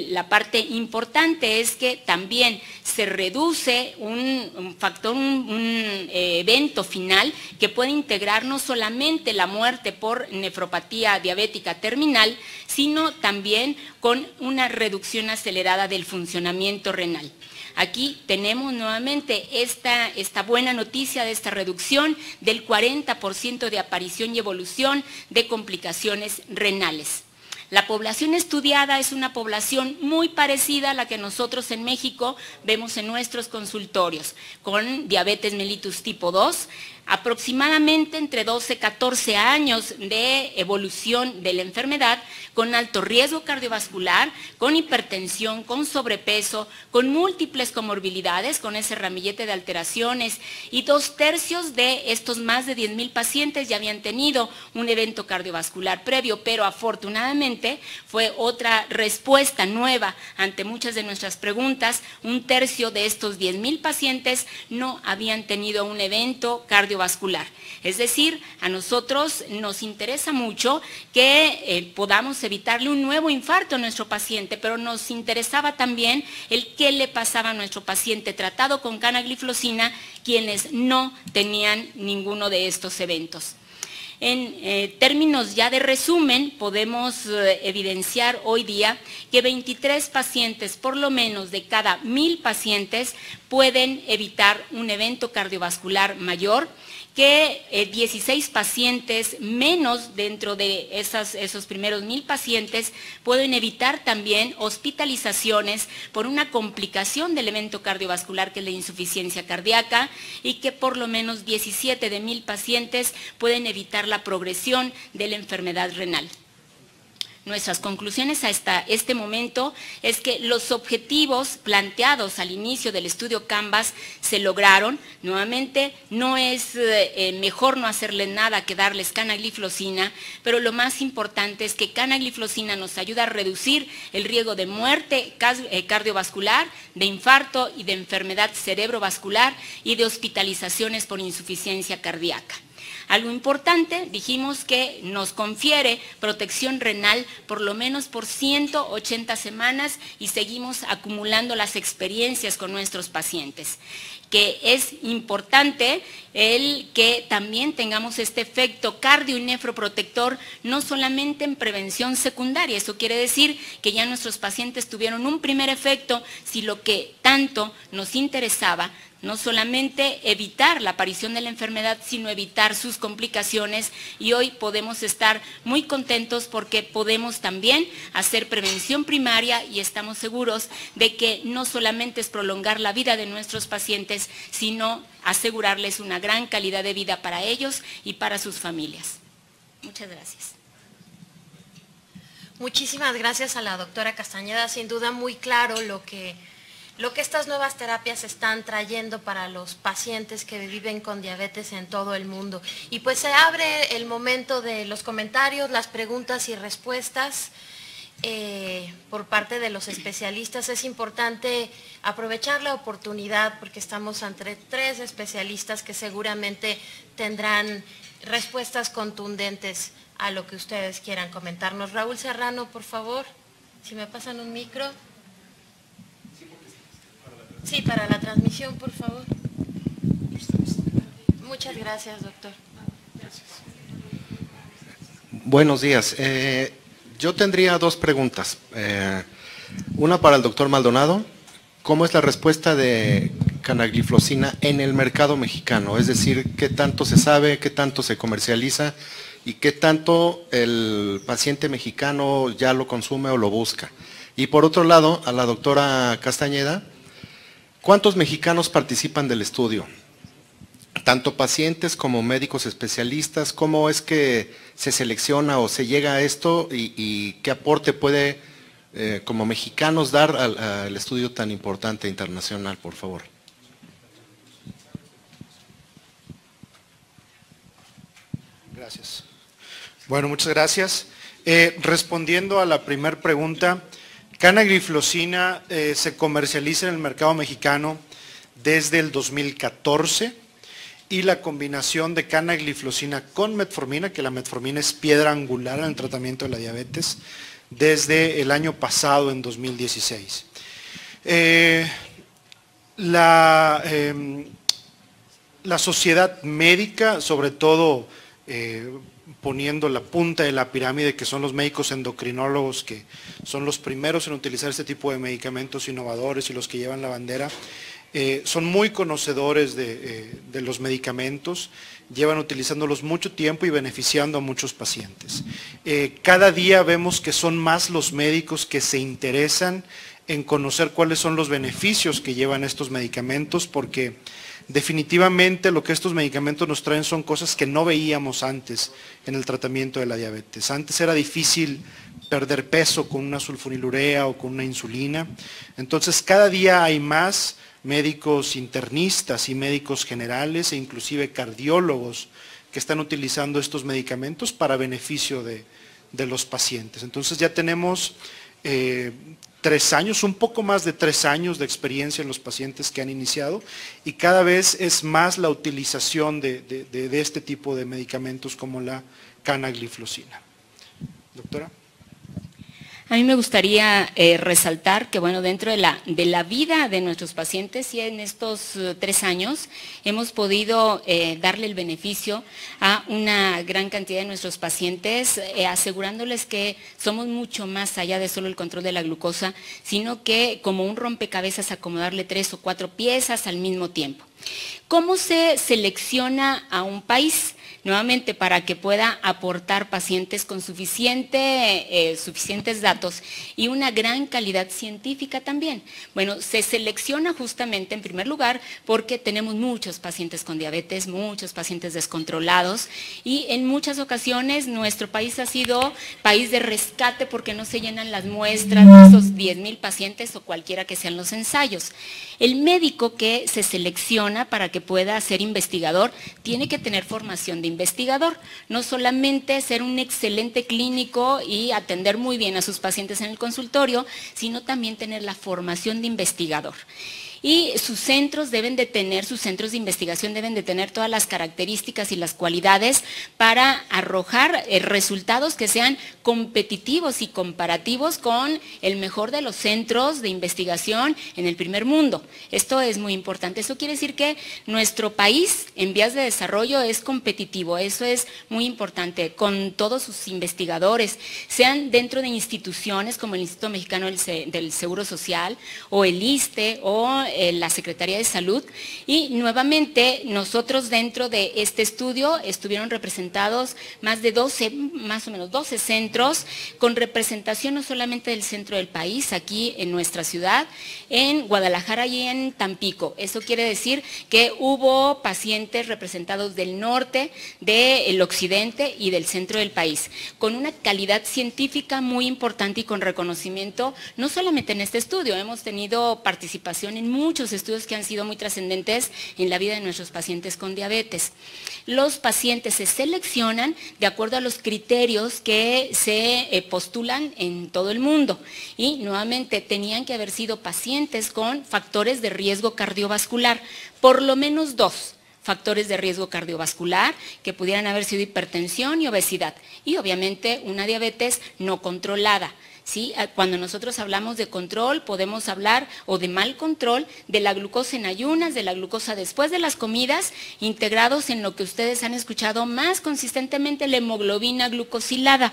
La parte importante es que también se reduce un factor, un evento final que puede integrar no solamente la muerte por nefropatía diabética terminal, sino también con una reducción acelerada del funcionamiento renal. Aquí tenemos nuevamente esta buena noticia de esta reducción del 40% de aparición y evolución de complicaciones renales. La población estudiada es una población muy parecida a la que nosotros en México vemos en nuestros consultorios, con diabetes mellitus tipo 2, aproximadamente entre 12 y 14 años de evolución de la enfermedad, con alto riesgo cardiovascular, con hipertensión, con sobrepeso, con múltiples comorbilidades, con ese ramillete de alteraciones, y 2/3 de estos más de 10,000 pacientes ya habían tenido un evento cardiovascular previo, pero afortunadamente fue otra respuesta nueva ante muchas de nuestras preguntas. 1/3 de estos 10,000 pacientes no habían tenido un evento cardiovascular. Es decir, a nosotros nos interesa mucho que podamos evitarle un nuevo infarto a nuestro paciente, pero nos interesaba también el qué le pasaba a nuestro paciente tratado con canagliflozina, quienes no tenían ninguno de estos eventos. En términos ya de resumen, podemos evidenciar hoy día que 23 pacientes, por lo menos de cada 1,000 pacientes, pueden evitar un evento cardiovascular mayor, que 16 pacientes menos dentro de esos primeros 1,000 pacientes pueden evitar también hospitalizaciones por una complicación del evento cardiovascular, que es la insuficiencia cardíaca, y que por lo menos 17 de 1,000 pacientes pueden evitar la progresión de la enfermedad renal. Nuestras conclusiones hasta este momento es que los objetivos planteados al inicio del estudio Canvas se lograron. Nuevamente, no es mejor no hacerles nada que darles canagliflozina, pero lo más importante es que canagliflozina nos ayuda a reducir el riesgo de muerte cardiovascular, de infarto y de enfermedad cerebrovascular y de hospitalizaciones por insuficiencia cardíaca. Algo importante, dijimos que nos confiere protección renal por lo menos por 180 semanas y seguimos acumulando las experiencias con nuestros pacientes. Que es importante el que también tengamos este efecto cardio y nefroprotector, no solamente en prevención secundaria. Eso quiere decir que ya nuestros pacientes tuvieron un primer efecto, si lo que tanto nos interesaba, no solamente evitar la aparición de la enfermedad, sino evitar sus complicaciones, y hoy podemos estar muy contentos porque podemos también hacer prevención primaria y estamos seguros de que no solamente es prolongar la vida de nuestros pacientes, sino asegurarles una gran calidad de vida para ellos y para sus familias. Muchas gracias. Muchísimas gracias a la doctora Castañeda, sin duda muy claro lo que estas nuevas terapias están trayendo para los pacientes que viven con diabetes en todo el mundo. Y pues se abre el momento de los comentarios, las preguntas y respuestas por parte de los especialistas. Es importante aprovechar la oportunidad porque estamos ante 3 especialistas que seguramente tendrán respuestas contundentes a lo que ustedes quieran comentarnos. Raúl Serrano, por favor, si me pasan un micro. Sí, para la transmisión, por favor. Muchas gracias, doctor. Buenos días. Yo tendría 2 preguntas. Una para el doctor Maldonado. ¿Cómo es la respuesta de canagliflozina en el mercado mexicano? Es decir, ¿qué tanto se sabe, qué tanto se comercializa y qué tanto el paciente mexicano ya lo consume o lo busca? Y por otro lado, a la doctora Castañeda, ¿cuántos mexicanos participan del estudio? Tanto pacientes como médicos especialistas, ¿cómo es que se selecciona o se llega a esto y qué aporte puede como mexicanos dar al estudio tan importante internacional, por favor? Gracias. Bueno, muchas gracias. Respondiendo a la primera pregunta, canagliflozina se comercializa en el mercado mexicano desde el 2014 y la combinación de canagliflozina con metformina, que la metformina es piedra angular en el tratamiento de la diabetes, desde el año pasado, en 2016. La sociedad médica, sobre todo poniendo la punta de la pirámide, que son los médicos endocrinólogos, que son los primeros en utilizar este tipo de medicamentos innovadores y los que llevan la bandera, son muy conocedores de los medicamentos, llevan utilizándolos mucho tiempo y beneficiando a muchos pacientes. Cada día vemos que son más los médicos que se interesan en conocer cuáles son los beneficios que llevan estos medicamentos, porque definitivamente lo que estos medicamentos nos traen son cosas que no veíamos antes en el tratamiento de la diabetes. Antes era difícil perder peso con una sulfonilurea o con una insulina. Entonces cada día hay más médicos internistas y médicos generales e inclusive cardiólogos que están utilizando estos medicamentos para beneficio de los pacientes. Entonces ya tenemos 3 años, un poco más de 3 años de experiencia en los pacientes que han iniciado y cada vez es más la utilización de este tipo de medicamentos como la canagliflozina. Doctora. A mí me gustaría resaltar que, bueno, dentro de la vida de nuestros pacientes y en estos 3 años hemos podido darle el beneficio a una gran cantidad de nuestros pacientes, asegurándoles que somos mucho más allá de solo el control de la glucosa, sino que como un rompecabezas acomodarle 3 o 4 piezas al mismo tiempo. ¿Cómo se selecciona a un país? Nuevamente, para que pueda aportar pacientes con suficientes datos y una gran calidad científica también. Bueno, se selecciona justamente en primer lugar porque tenemos muchos pacientes con diabetes, muchos pacientes descontrolados y en muchas ocasiones nuestro país ha sido país de rescate porque no se llenan las muestras de esos 10,000 pacientes o cualquiera que sean los ensayos. El médico que se selecciona para que pueda ser investigador tiene que tener formación de investigador, no solamente ser un excelente clínico y atender muy bien a sus pacientes en el consultorio, sino también tener la formación de investigador. Y sus centros de investigación deben de tener todas las características y las cualidades para arrojar resultados que sean competitivos y comparativos con el mejor de los centros de investigación en el primer mundo. Esto es muy importante. Eso quiere decir que nuestro país en vías de desarrollo es competitivo. Eso es muy importante con todos sus investigadores, sean dentro de instituciones como el Instituto Mexicano del Seguro Social o el ISSSTE o la Secretaría de Salud, y nuevamente nosotros dentro de este estudio estuvieron representados más o menos 12 centros con representación no solamente del centro del país, aquí en nuestra ciudad, en Guadalajara y en Tampico. Eso quiere decir que hubo pacientes representados del norte, del occidente y del centro del país, con una calidad científica muy importante y con reconocimiento, no solamente en este estudio, hemos tenido participación en muchos estudios que han sido muy trascendentes en la vida de nuestros pacientes con diabetes. Los pacientes se seleccionan de acuerdo a los criterios que se postulan en todo el mundo y nuevamente tenían que haber sido pacientes con factores de riesgo cardiovascular, por lo menos 2 factores de riesgo cardiovascular que pudieran haber sido hipertensión y obesidad y obviamente una diabetes no controlada. ¿Sí? Cuando nosotros hablamos de control, podemos hablar o de mal control de la glucosa en ayunas, de la glucosa después de las comidas, integrados en lo que ustedes han escuchado más consistentemente, la hemoglobina glucosilada.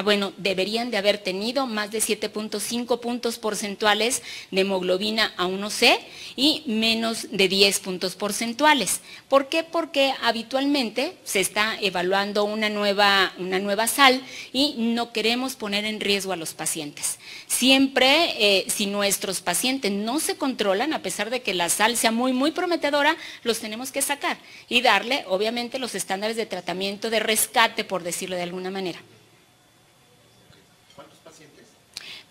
Bueno, deberían de haber tenido más de 7.5 puntos porcentuales de hemoglobina A1C y menos de 10 puntos porcentuales. ¿Por qué? Porque habitualmente se está evaluando una nueva sal y no queremos poner en riesgo a los pacientes. Siempre, si nuestros pacientes no se controlan, a pesar de que la sal sea muy, muy prometedora, los tenemos que sacar y darle, obviamente, los estándares de tratamiento de rescate, por decirlo de alguna manera. ¿Cuántos pacientes?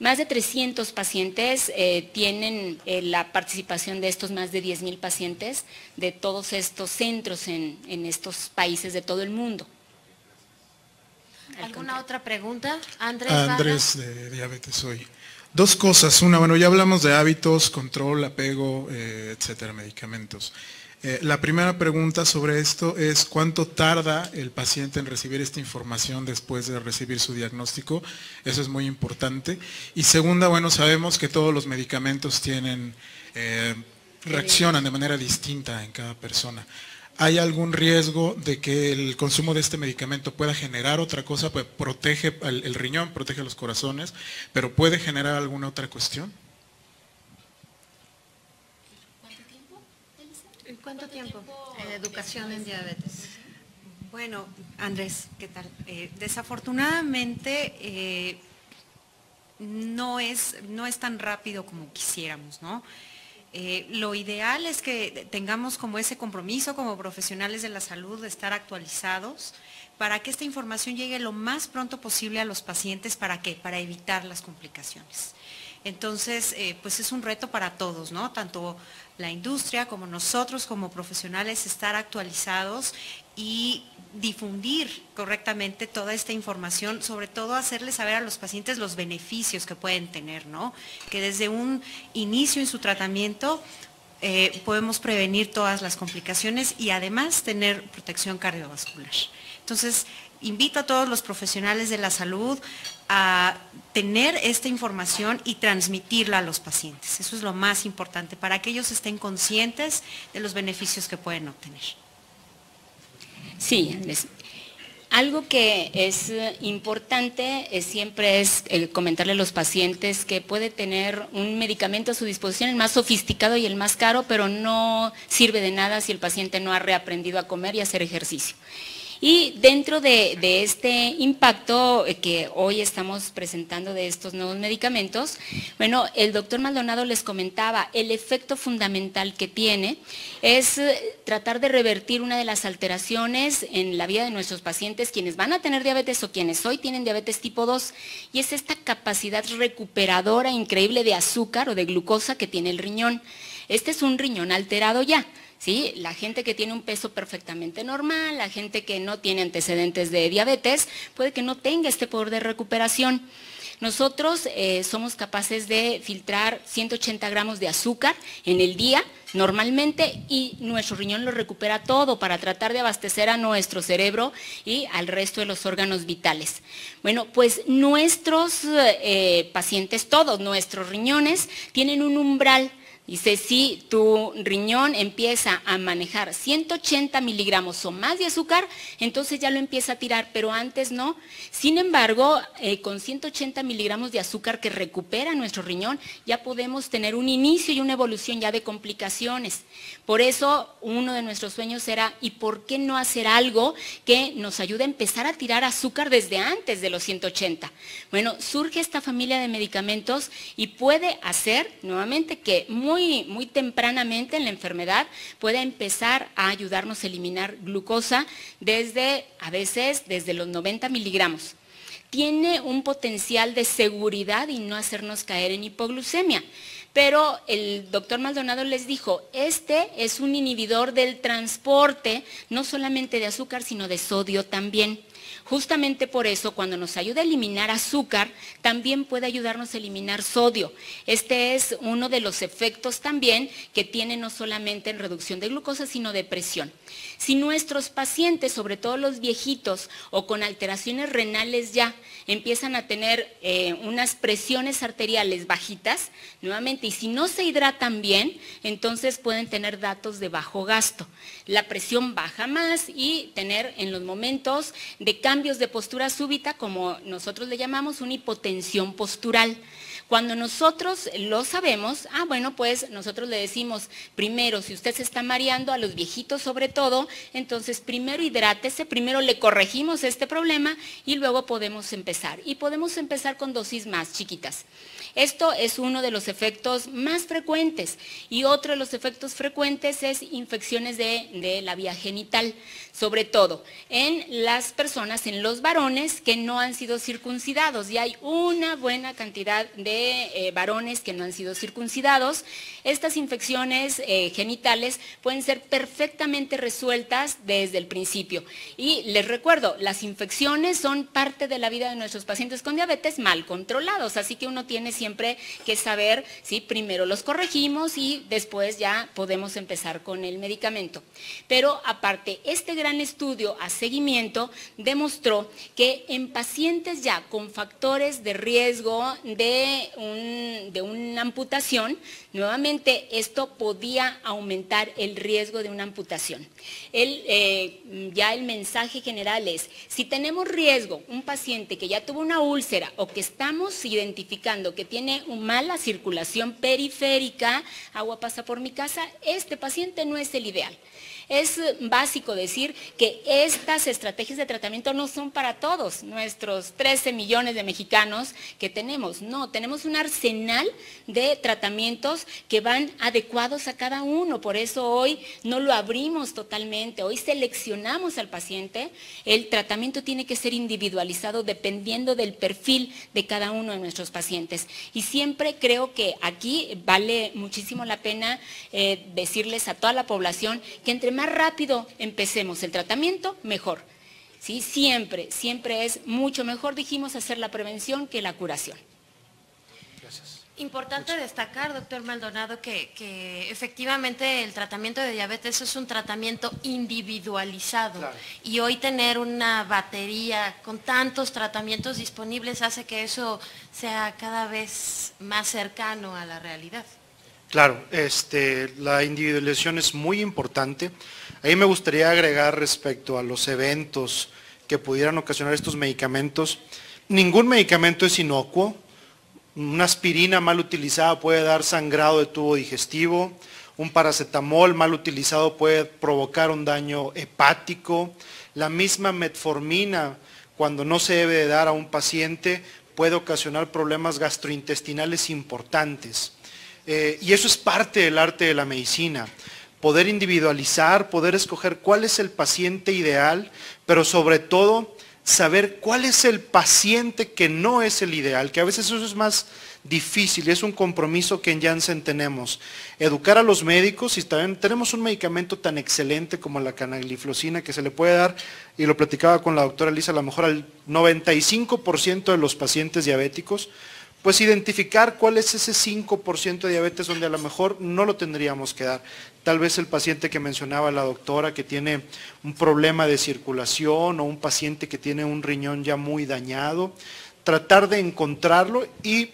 Más de 300 pacientes tienen la participación de estos más de 10,000 pacientes de todos estos centros en estos países de todo el mundo. ¿Alguna otra pregunta? Andrés. Andrés de Diabetes Soy. 2 cosas. Una, bueno, ya hablamos de hábitos, control, apego, etcétera, medicamentos. La primera pregunta sobre esto es ¿cuánto tarda el paciente en recibir esta información después de recibir su diagnóstico? Eso es muy importante. Y segunda, bueno, sabemos que todos los medicamentos reaccionan de manera distinta en cada persona. ¿Hay algún riesgo de que el consumo de este medicamento pueda generar otra cosa? Pues protege el riñón, protege los corazones, pero ¿puede generar alguna otra cuestión? ¿Cuánto tiempo? Educación en diabetes. Bueno, Andrés, ¿qué tal? Desafortunadamente, no es tan rápido como quisiéramos, ¿no? Lo ideal es que tengamos como ese compromiso como profesionales de la salud de estar actualizados para que esta información llegue lo más pronto posible a los pacientes. ¿Para qué? Para evitar las complicaciones. Entonces, pues es un reto para todos, ¿no? Tanto la industria como nosotros como profesionales estar actualizados y difundir correctamente toda esta información, sobre todo hacerles saber a los pacientes los beneficios que pueden tener, ¿no? Que desde un inicio en su tratamiento podemos prevenir todas las complicaciones y además tener protección cardiovascular. Entonces, invito a todos los profesionales de la salud a tener esta información y transmitirla a los pacientes. Eso es lo más importante, para que ellos estén conscientes de los beneficios que pueden obtener. Sí, Andrés. Algo que es importante siempre es comentarle a los pacientes que puede tener un medicamento a su disposición, el más sofisticado y el más caro, pero no sirve de nada si el paciente no ha reaprendido a comer y a hacer ejercicio. Y dentro de este impacto que hoy estamos presentando de estos nuevos medicamentos, bueno, el doctor Maldonado les comentaba, el efecto fundamental que tiene es tratar de revertir una de las alteraciones en la vida de nuestros pacientes, quienes van a tener diabetes o quienes hoy tienen diabetes tipo 2, y es esta capacidad recuperadora increíble de azúcar o de glucosa que tiene el riñón. Este es un riñón alterado ya. ¿Sí? La gente que tiene un peso perfectamente normal, la gente que no tiene antecedentes de diabetes, puede que no tenga este poder de recuperación. Nosotros somos capaces de filtrar 180 gramos de azúcar en el día normalmente y nuestro riñón lo recupera todo para tratar de abastecer a nuestro cerebro y al resto de los órganos vitales. Bueno, pues nuestros pacientes, todos nuestros riñones, tienen un umbral. Dice, si tu riñón empieza a manejar 180 miligramos o más de azúcar, entonces ya lo empieza a tirar, pero antes no. Sin embargo, con 180 miligramos de azúcar que recupera nuestro riñón, ya podemos tener un inicio y una evolución ya de complicaciones. Por eso, uno de nuestros sueños era, ¿y por qué no hacer algo que nos ayude a empezar a tirar azúcar desde antes de los 180? Bueno, surge esta familia de medicamentos y puede hacer, nuevamente, que muy tempranamente en la enfermedad pueda empezar a ayudarnos a eliminar glucosa a veces desde los 90 miligramos. Tiene un potencial de seguridad y no hacernos caer en hipoglucemia. Pero el doctor Maldonado les dijo, este es un inhibidor del transporte, no solamente de azúcar, sino de sodio también. Justamente por eso, cuando nos ayuda a eliminar azúcar, también puede ayudarnos a eliminar sodio. Este es uno de los efectos también que tiene no solamente en reducción de glucosa, sino de presión. Si nuestros pacientes, sobre todo los viejitos o con alteraciones renales ya, empiezan a tener unas presiones arteriales bajitas, nuevamente, y si no se hidratan bien, entonces pueden tener datos de bajo gasto. La presión baja más y tener en los momentos de cambios de postura súbita, como nosotros le llamamos, una hipotensión postural. Cuando nosotros lo sabemos, bueno, pues nosotros le decimos, primero, si usted se está mareando, a los viejitos sobre todo, entonces primero hidrátese, primero le corregimos este problema y luego podemos empezar. Y podemos empezar con dosis más chiquitas. Esto es uno de los efectos más frecuentes y otro de los efectos frecuentes es infecciones de la vía genital, sobre todo en las personas, en los varones que no han sido circuncidados, y hay una buena cantidad de varones que no han sido circuncidados. Estas infecciones genitales pueden ser perfectamente resueltas desde el principio. Y les recuerdo, las infecciones son parte de la vida de nuestros pacientes con diabetes mal controlados, así que uno tiene siempre que saber si primero los corregimos y después ya podemos empezar con el medicamento. Pero aparte, este gran estudio a seguimiento demostró que en pacientes ya con factores de riesgo de de una amputación, nuevamente esto podía aumentar el riesgo de una amputación. Ya el mensaje general es, si tenemos riesgo, un paciente que ya tuvo una úlcera o que estamos identificando que tiene una mala circulación periférica, agua pasa por mi casa, este paciente no es el ideal. Es básico decir que estas estrategias de tratamiento no son para todos, nuestros 13 millones de mexicanos que tenemos. No, tenemos un arsenal de tratamientos que van adecuados a cada uno. Por eso hoy no lo abrimos totalmente, hoy seleccionamos al paciente. El tratamiento tiene que ser individualizado dependiendo del perfil de cada uno de nuestros pacientes. Y siempre creo que aquí vale muchísimo la pena decirles a toda la población que entre más rápido empecemos el tratamiento, mejor. ¿Sí? Siempre es mucho mejor, dijimos, hacer la prevención que la curación. Gracias. Importante destacar, doctor Maldonado, que efectivamente el tratamiento de diabetes es un tratamiento individualizado. Claro. Y hoy tener una batería con tantos tratamientos disponibles hace que eso sea cada vez más cercano a la realidad. Claro, la individualización es muy importante. Ahí me gustaría agregar respecto a los eventos que pudieran ocasionar estos medicamentos. Ningún medicamento es inocuo. Una aspirina mal utilizada puede dar sangrado de tubo digestivo. Un paracetamol mal utilizado puede provocar un daño hepático. La misma metformina, cuando no se debe de dar a un paciente, puede ocasionar problemas gastrointestinales importantes. Y eso es parte del arte de la medicina, poder individualizar, poder escoger cuál es el paciente ideal, pero sobre todo saber cuál es el paciente que no es el ideal, que a veces eso es más difícil y es un compromiso que en Janssen tenemos. Educar a los médicos, y también tenemos un medicamento tan excelente como la canagliflozina que se le puede dar, y lo platicaba con la doctora Elisa, a lo mejor al 95% de los pacientes diabéticos, pues identificar cuál es ese 5% de diabetes donde a lo mejor no lo tendríamos que dar. Tal vez el paciente que mencionaba la doctora que tiene un problema de circulación o un paciente que tiene un riñón ya muy dañado, tratar de encontrarlo y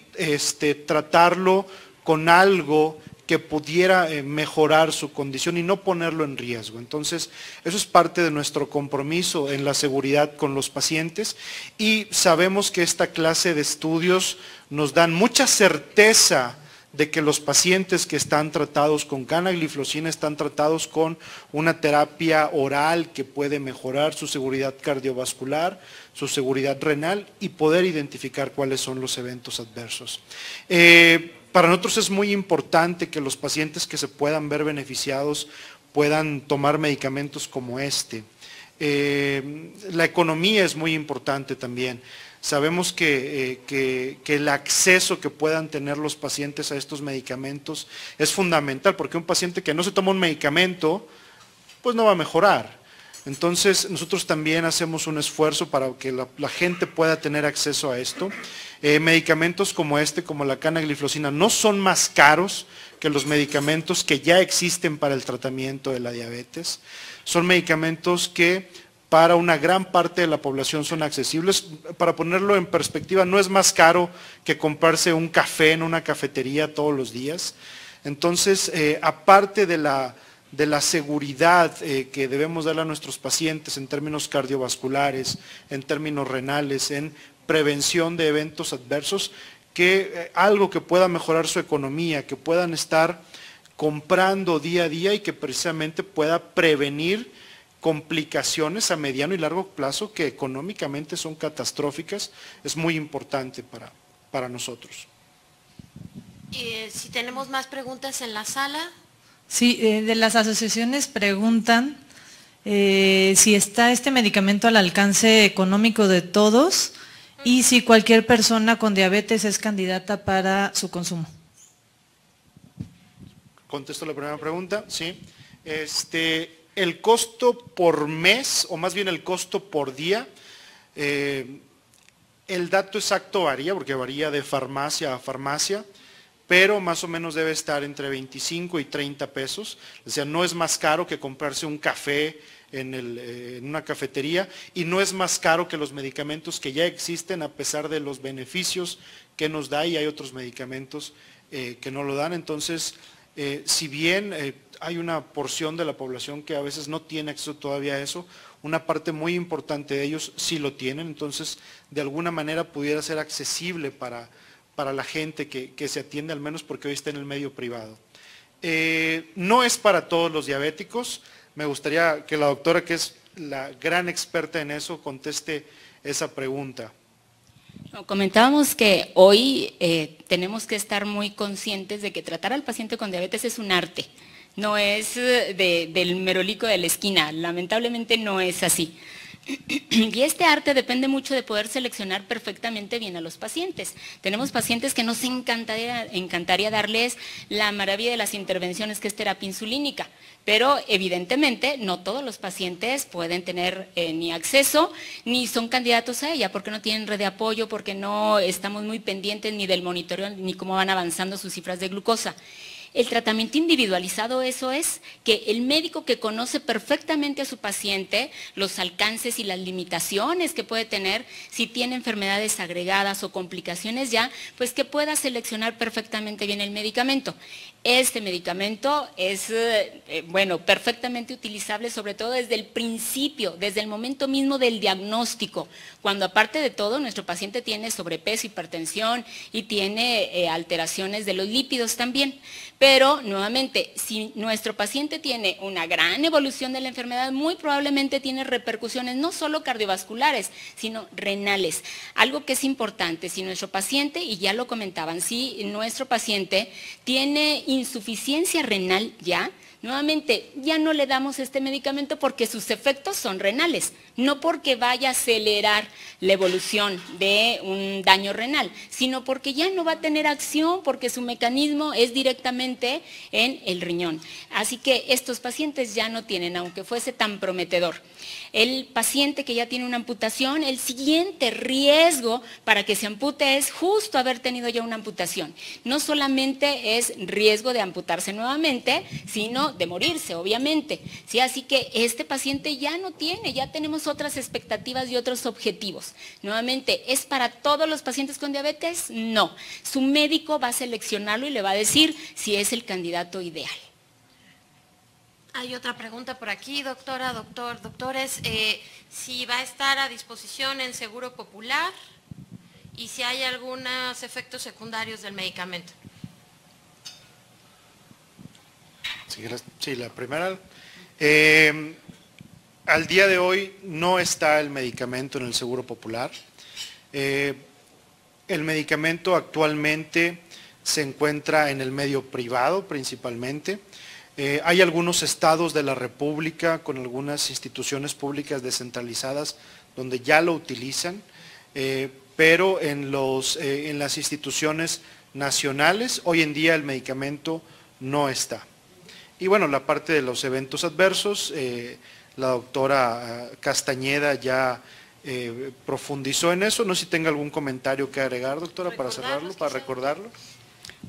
tratarlo con algo que pudiera mejorar su condición y no ponerlo en riesgo. Entonces, eso es parte de nuestro compromiso en la seguridad con los pacientes y sabemos que esta clase de estudios nos dan mucha certeza de que los pacientes que están tratados con canagliflozina están tratados con una terapia oral que puede mejorar su seguridad cardiovascular, su seguridad renal y poder identificar cuáles son los eventos adversos. Para nosotros es muy importante que los pacientes que se puedan ver beneficiados puedan tomar medicamentos como este. La economía es muy importante también. Sabemos que el acceso que puedan tener los pacientes a estos medicamentos es fundamental, porque un paciente que no se toma un medicamento, pues no va a mejorar. Entonces, nosotros también hacemos un esfuerzo para que la gente pueda tener acceso a esto. Medicamentos como como la canagliflozina, no son más caros que los medicamentos que ya existen para el tratamiento de la diabetes. Son medicamentos que para una gran parte de la población son accesibles. Para ponerlo en perspectiva, no es más caro que comprarse un café en una cafetería todos los días. Entonces, aparte de la seguridad que debemos darle a nuestros pacientes en términos cardiovasculares, en términos renales, en prevención de eventos adversos, que algo que pueda mejorar su economía, que puedan estar comprando día a día y que precisamente pueda prevenir complicaciones a mediano y largo plazo que económicamente son catastróficas, es muy importante para nosotros. Si tenemos más preguntas en la sala. Sí, de las asociaciones preguntan si está este medicamento al alcance económico de todos y si cualquier persona con diabetes es candidata para su consumo. Contesto la primera pregunta, sí. El costo por mes, o más bien el costo por día, el dato exacto varía, porque varía de farmacia a farmacia, pero más o menos debe estar entre 25 y 30 pesos, o sea, no es más caro que comprarse un café en una cafetería, y no es más caro que los medicamentos que ya existen a pesar de los beneficios que nos da, y hay otros medicamentos que no lo dan. Entonces, si bien hay una porción de la población que a veces no tiene acceso todavía a eso, una parte muy importante de ellos sí lo tienen, entonces de alguna manera pudiera ser accesible para la gente que se atiende, al menos porque hoy está en el medio privado. No es para todos los diabéticos. Me gustaría que la doctora, que es la gran experta en eso, conteste esa pregunta. Comentábamos que hoy tenemos que estar muy conscientes de que tratar al paciente con diabetes es un arte, no es del merolico de la esquina, lamentablemente no es así. Y este arte depende mucho de poder seleccionar perfectamente bien a los pacientes. Tenemos pacientes que nos encantaría darles la maravilla de las intervenciones que es terapia insulínica, pero evidentemente no todos los pacientes pueden tener ni acceso ni son candidatos a ella, porque no tienen red de apoyo, porque no estamos muy pendientes ni del monitoreo ni cómo van avanzando sus cifras de glucosa. El tratamiento individualizado, eso es, que el médico que conoce perfectamente a su paciente, los alcances y las limitaciones que puede tener, si tiene enfermedades agregadas o complicaciones ya, pues que pueda seleccionar perfectamente bien el medicamento. Este medicamento es, perfectamente utilizable, sobre todo desde el principio, desde el momento mismo del diagnóstico, cuando aparte de todo nuestro paciente tiene sobrepeso, hipertensión y tiene alteraciones de los lípidos también. Pero, nuevamente, si nuestro paciente tiene una gran evolución de la enfermedad, muy probablemente tiene repercusiones no solo cardiovasculares, sino renales. Algo que es importante, si nuestro paciente, y ya lo comentaban, si nuestro paciente tiene insuficiencia renal ya, nuevamente, ya no le damos este medicamento porque sus efectos son renales, no porque vaya a acelerar la evolución de un daño renal, sino porque ya no va a tener acción, porque su mecanismo es directamente en el riñón. Así que estos pacientes ya no tienen, aunque fuese tan prometedor. El paciente que ya tiene una amputación, el siguiente riesgo para que se ampute es justo haber tenido ya una amputación. No solamente es riesgo de amputarse nuevamente, sino de morirse, obviamente. ¿Sí? Así que este paciente ya no tiene, ya tenemos otras expectativas y otros objetivos. Nuevamente, ¿es para todos los pacientes con diabetes? No. Su médico va a seleccionarlo y le va a decir si es el candidato ideal. Hay otra pregunta por aquí, doctora, doctores, si va a estar a disposición en Seguro Popular y si hay algunos efectos secundarios del medicamento. Sí, la primera. Al día de hoy no está el medicamento en el Seguro Popular. El medicamento actualmente se encuentra en el medio privado principalmente. Hay algunos estados de la República con algunas instituciones públicas descentralizadas donde ya lo utilizan, pero en las instituciones nacionales hoy en día el medicamento no está. Y bueno, la parte de los eventos adversos, la doctora Castañeda ya profundizó en eso. No sé si tenga algún comentario que agregar, doctora, para cerrarlo, para recordarlo.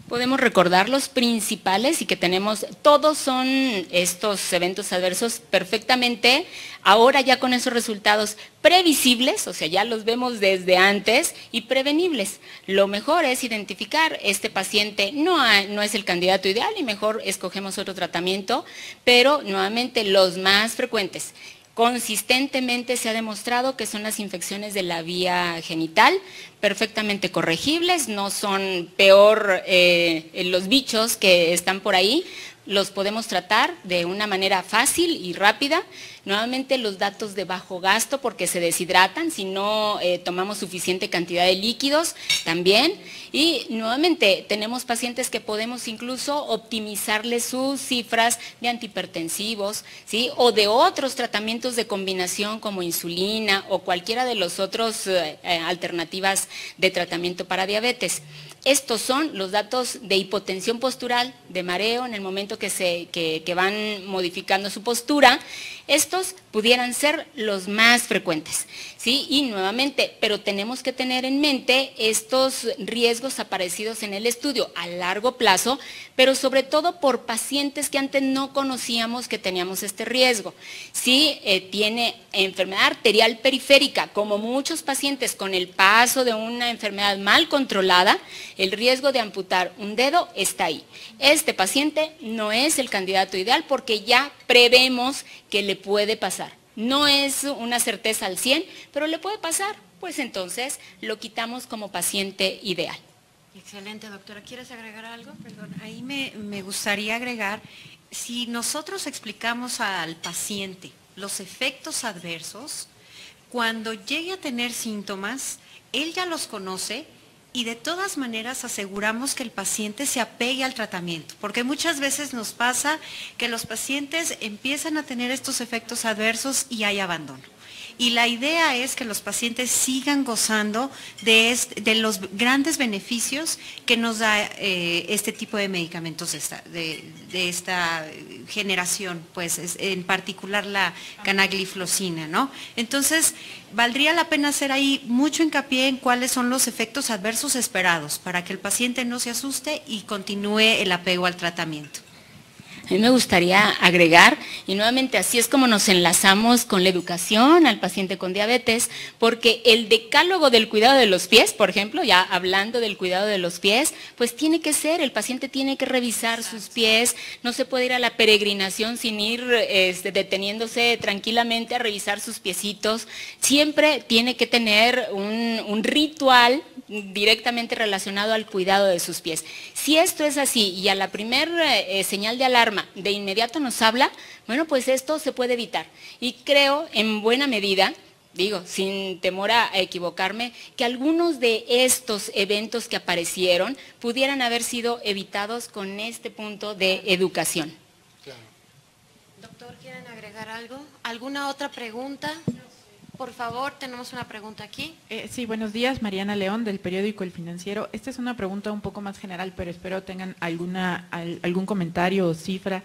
Podemos recordar los principales y que tenemos, todos son estos eventos adversos perfectamente, ahora ya con esos resultados previsibles, o sea, ya los vemos desde antes y prevenibles. Lo mejor es identificar, este paciente no es el candidato ideal y mejor escogemos otro tratamiento, pero nuevamente los más frecuentes. Consistentemente se ha demostrado que son las infecciones de la vía genital, perfectamente corregibles, no son peor los bichos que están por ahí, los podemos tratar de una manera fácil y rápida. Nuevamente los datos de bajo gasto porque se deshidratan si no tomamos suficiente cantidad de líquidos también. Y nuevamente tenemos pacientes que podemos incluso optimizarles sus cifras de antihipertensivos, ¿sí? O de otros tratamientos de combinación como insulina o cualquiera de los otros alternativas de tratamiento para diabetes. Estos son los datos de hipotensión postural, de mareo en el momento que van modificando su postura. Estos pudieran ser los más frecuentes, ¿sí? Y nuevamente, pero tenemos que tener en mente estos riesgos aparecidos en el estudio a largo plazo, pero sobre todo por pacientes que antes no conocíamos que teníamos este riesgo. Si tiene enfermedad arterial periférica, como muchos pacientes con el paso de una enfermedad mal controlada, el riesgo de amputar un dedo está ahí. Este paciente no es el candidato ideal porque ya prevemos que le puede pasar. No es una certeza al 100, pero le puede pasar, pues entonces lo quitamos como paciente ideal. Excelente, doctora. ¿Quieres agregar algo? Perdón, ahí me gustaría agregar, si nosotros explicamos al paciente los efectos adversos, cuando llegue a tener síntomas, él ya los conoce y de todas maneras aseguramos que el paciente se apegue al tratamiento, porque muchas veces nos pasa que los pacientes empiezan a tener estos efectos adversos y hay abandono. Y la idea es que los pacientes sigan gozando de los grandes beneficios que nos da este tipo de medicamentos de esta generación, pues en particular la canagliflozina, ¿no? Entonces, valdría la pena hacer ahí mucho hincapié en cuáles son los efectos adversos esperados para que el paciente no se asuste y continúe el apego al tratamiento. A mí me gustaría agregar, y nuevamente así es como nos enlazamos con la educación al paciente con diabetes, porque el decálogo del cuidado de los pies, por ejemplo, ya hablando del cuidado de los pies, pues tiene que ser, el paciente tiene que revisar sus pies, no se puede ir a la peregrinación sin ir deteniéndose tranquilamente a revisar sus piecitos, siempre tiene que tener un ritual directamente relacionado al cuidado de sus pies. Si esto es así y a la primer señal de alarma de inmediato nos habla, bueno, pues esto se puede evitar. Y creo en buena medida, digo, sin temor a equivocarme, que algunos de estos eventos que aparecieron pudieran haber sido evitados con este punto de educación. Claro. Doctor, ¿quieren agregar algo? ¿Alguna otra pregunta? Por favor, tenemos una pregunta aquí. Sí, buenos días, Mariana León, del periódico El Financiero. Esta es una pregunta un poco más general, pero espero tengan algún comentario o cifra.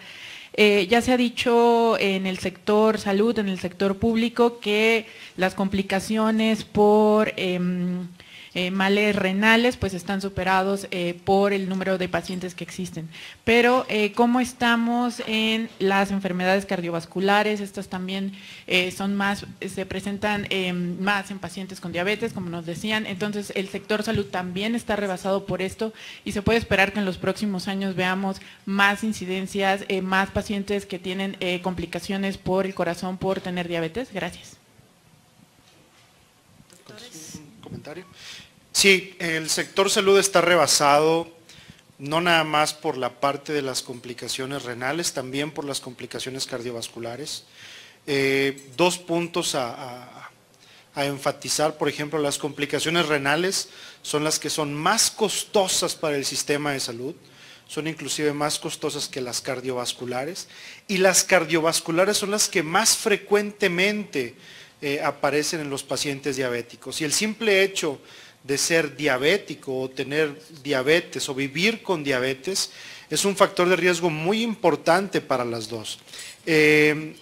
Ya se ha dicho en el sector salud, en el sector público, que las complicaciones por males renales pues están superados por el número de pacientes que existen. Pero ¿cómo estamos en las enfermedades cardiovasculares? Estas también son más, se presentan más en pacientes con diabetes, como nos decían. Entonces el sector salud también está rebasado por esto y se puede esperar que en los próximos años veamos más incidencias, más pacientes que tienen complicaciones por el corazón por tener diabetes. Gracias. ¿Un comentario? Sí, el sector salud está rebasado, no nada más por la parte de las complicaciones renales, también por las complicaciones cardiovasculares. Dos puntos a enfatizar, por ejemplo, las complicaciones renales son las que son más costosas para el sistema de salud, son inclusive más costosas que las cardiovasculares, y las cardiovasculares son las que más frecuentemente aparecen en los pacientes diabéticos. Y el simple hecho de ser diabético o tener diabetes o vivir con diabetes es un factor de riesgo muy importante para las dos. El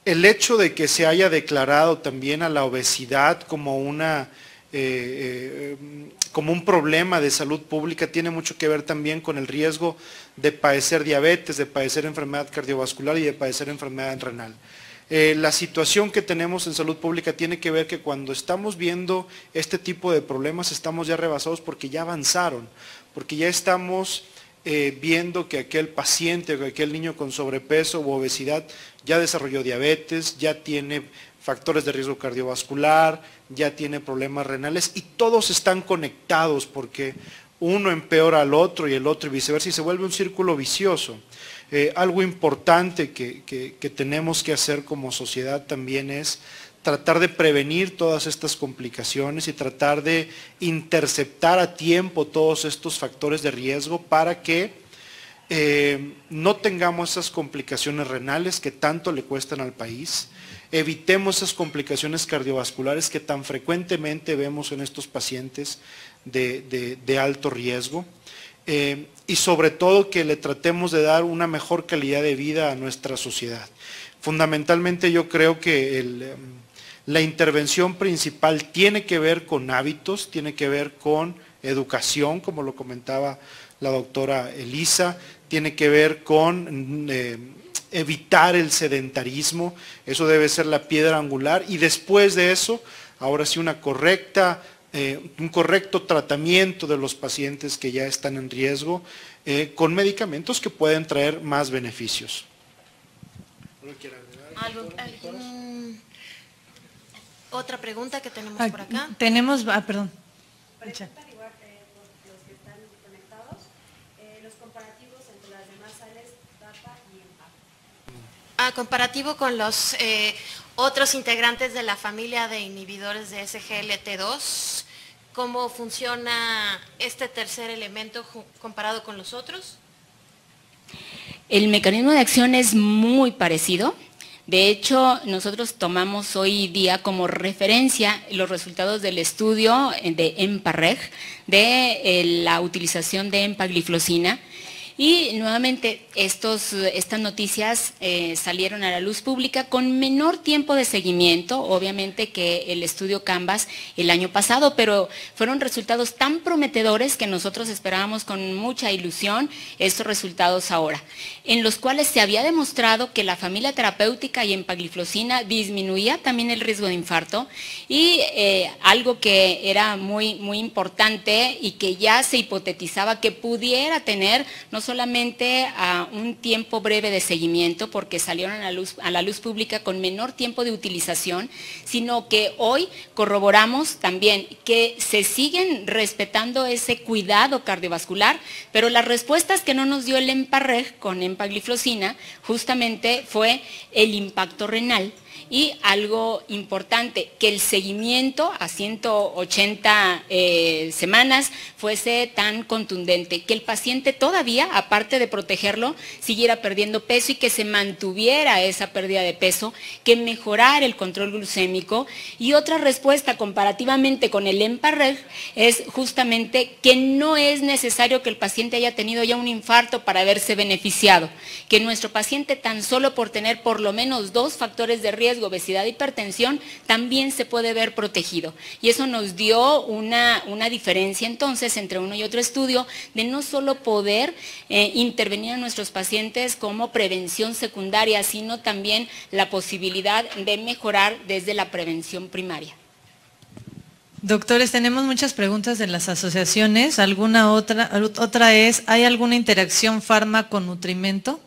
hecho de que se haya declarado también a la obesidad como como un problema de salud pública tiene mucho que ver también con el riesgo de padecer diabetes, de padecer enfermedad cardiovascular y de padecer enfermedad renal. La situación que tenemos en salud pública tiene que ver que cuando estamos viendo este tipo de problemas estamos ya rebasados porque ya avanzaron, porque ya estamos viendo que aquel paciente o que aquel niño con sobrepeso u obesidad ya desarrolló diabetes, ya tiene factores de riesgo cardiovascular, ya tiene problemas renales y todos están conectados porque uno empeora al otro y el otro y viceversa y se vuelve un círculo vicioso. Algo importante que tenemos que hacer como sociedad también es tratar de prevenir todas estas complicaciones y tratar de interceptar a tiempo todos estos factores de riesgo para que no tengamos esas complicaciones renales que tanto le cuestan al país, evitemos esas complicaciones cardiovasculares que tan frecuentemente vemos en estos pacientes de alto riesgo, y sobre todo que le tratemos de dar una mejor calidad de vida a nuestra sociedad. Fundamentalmente yo creo que la intervención principal tiene que ver con hábitos, tiene que ver con educación, como lo comentaba la doctora Elisa, tiene que ver con evitar el sedentarismo, eso debe ser la piedra angular, y después de eso, ahora sí un correcto tratamiento de los pacientes que ya están en riesgo, con medicamentos que pueden traer más beneficios. ¿Otra pregunta que tenemos por acá? Tenemos, perdón. Comparativo con los otros integrantes de la familia de inhibidores de SGLT2, ¿cómo funciona este tercer elemento comparado con los otros? El mecanismo de acción es muy parecido. De hecho, nosotros tomamos hoy día como referencia los resultados del estudio de EMPA-REG de la utilización de empagliflozina. Y nuevamente estas noticias salieron a la luz pública con menor tiempo de seguimiento, obviamente, que el estudio Canvas el año pasado, pero fueron resultados tan prometedores que nosotros esperábamos con mucha ilusión estos resultados ahora, en los cuales se había demostrado que la familia terapéutica y empagliflozina disminuía también el riesgo de infarto, y algo que era muy importante y que ya se hipotetizaba que pudiera tener no solamente a un tiempo breve de seguimiento, porque salieron a la luz pública con menor tiempo de utilización, sino que hoy corroboramos también que se siguen respetando ese cuidado cardiovascular, pero las respuestas que no nos dio el EMPA-REG con empagliflozina justamente fue el impacto renal. Y algo importante, que el seguimiento a 180 semanas fuese tan contundente, que el paciente todavía, aparte de protegerlo, siguiera perdiendo peso y que se mantuviera esa pérdida de peso, que mejorara el control glucémico. Y otra respuesta comparativamente con el EMPA-REG es justamente que no es necesario que el paciente haya tenido ya un infarto para haberse beneficiado, que nuestro paciente tan solo por tener por lo menos 2 factores de riesgo, obesidad e hipertensión, también se puede ver protegido. Y eso nos dio una diferencia entonces entre uno y otro estudio de no solo poder intervenir a nuestros pacientes como prevención secundaria, sino también la posibilidad de mejorar desde la prevención primaria. Doctores, tenemos muchas preguntas de las asociaciones. ¿Alguna otra es, ¿hay alguna interacción fármaco-nutrimento?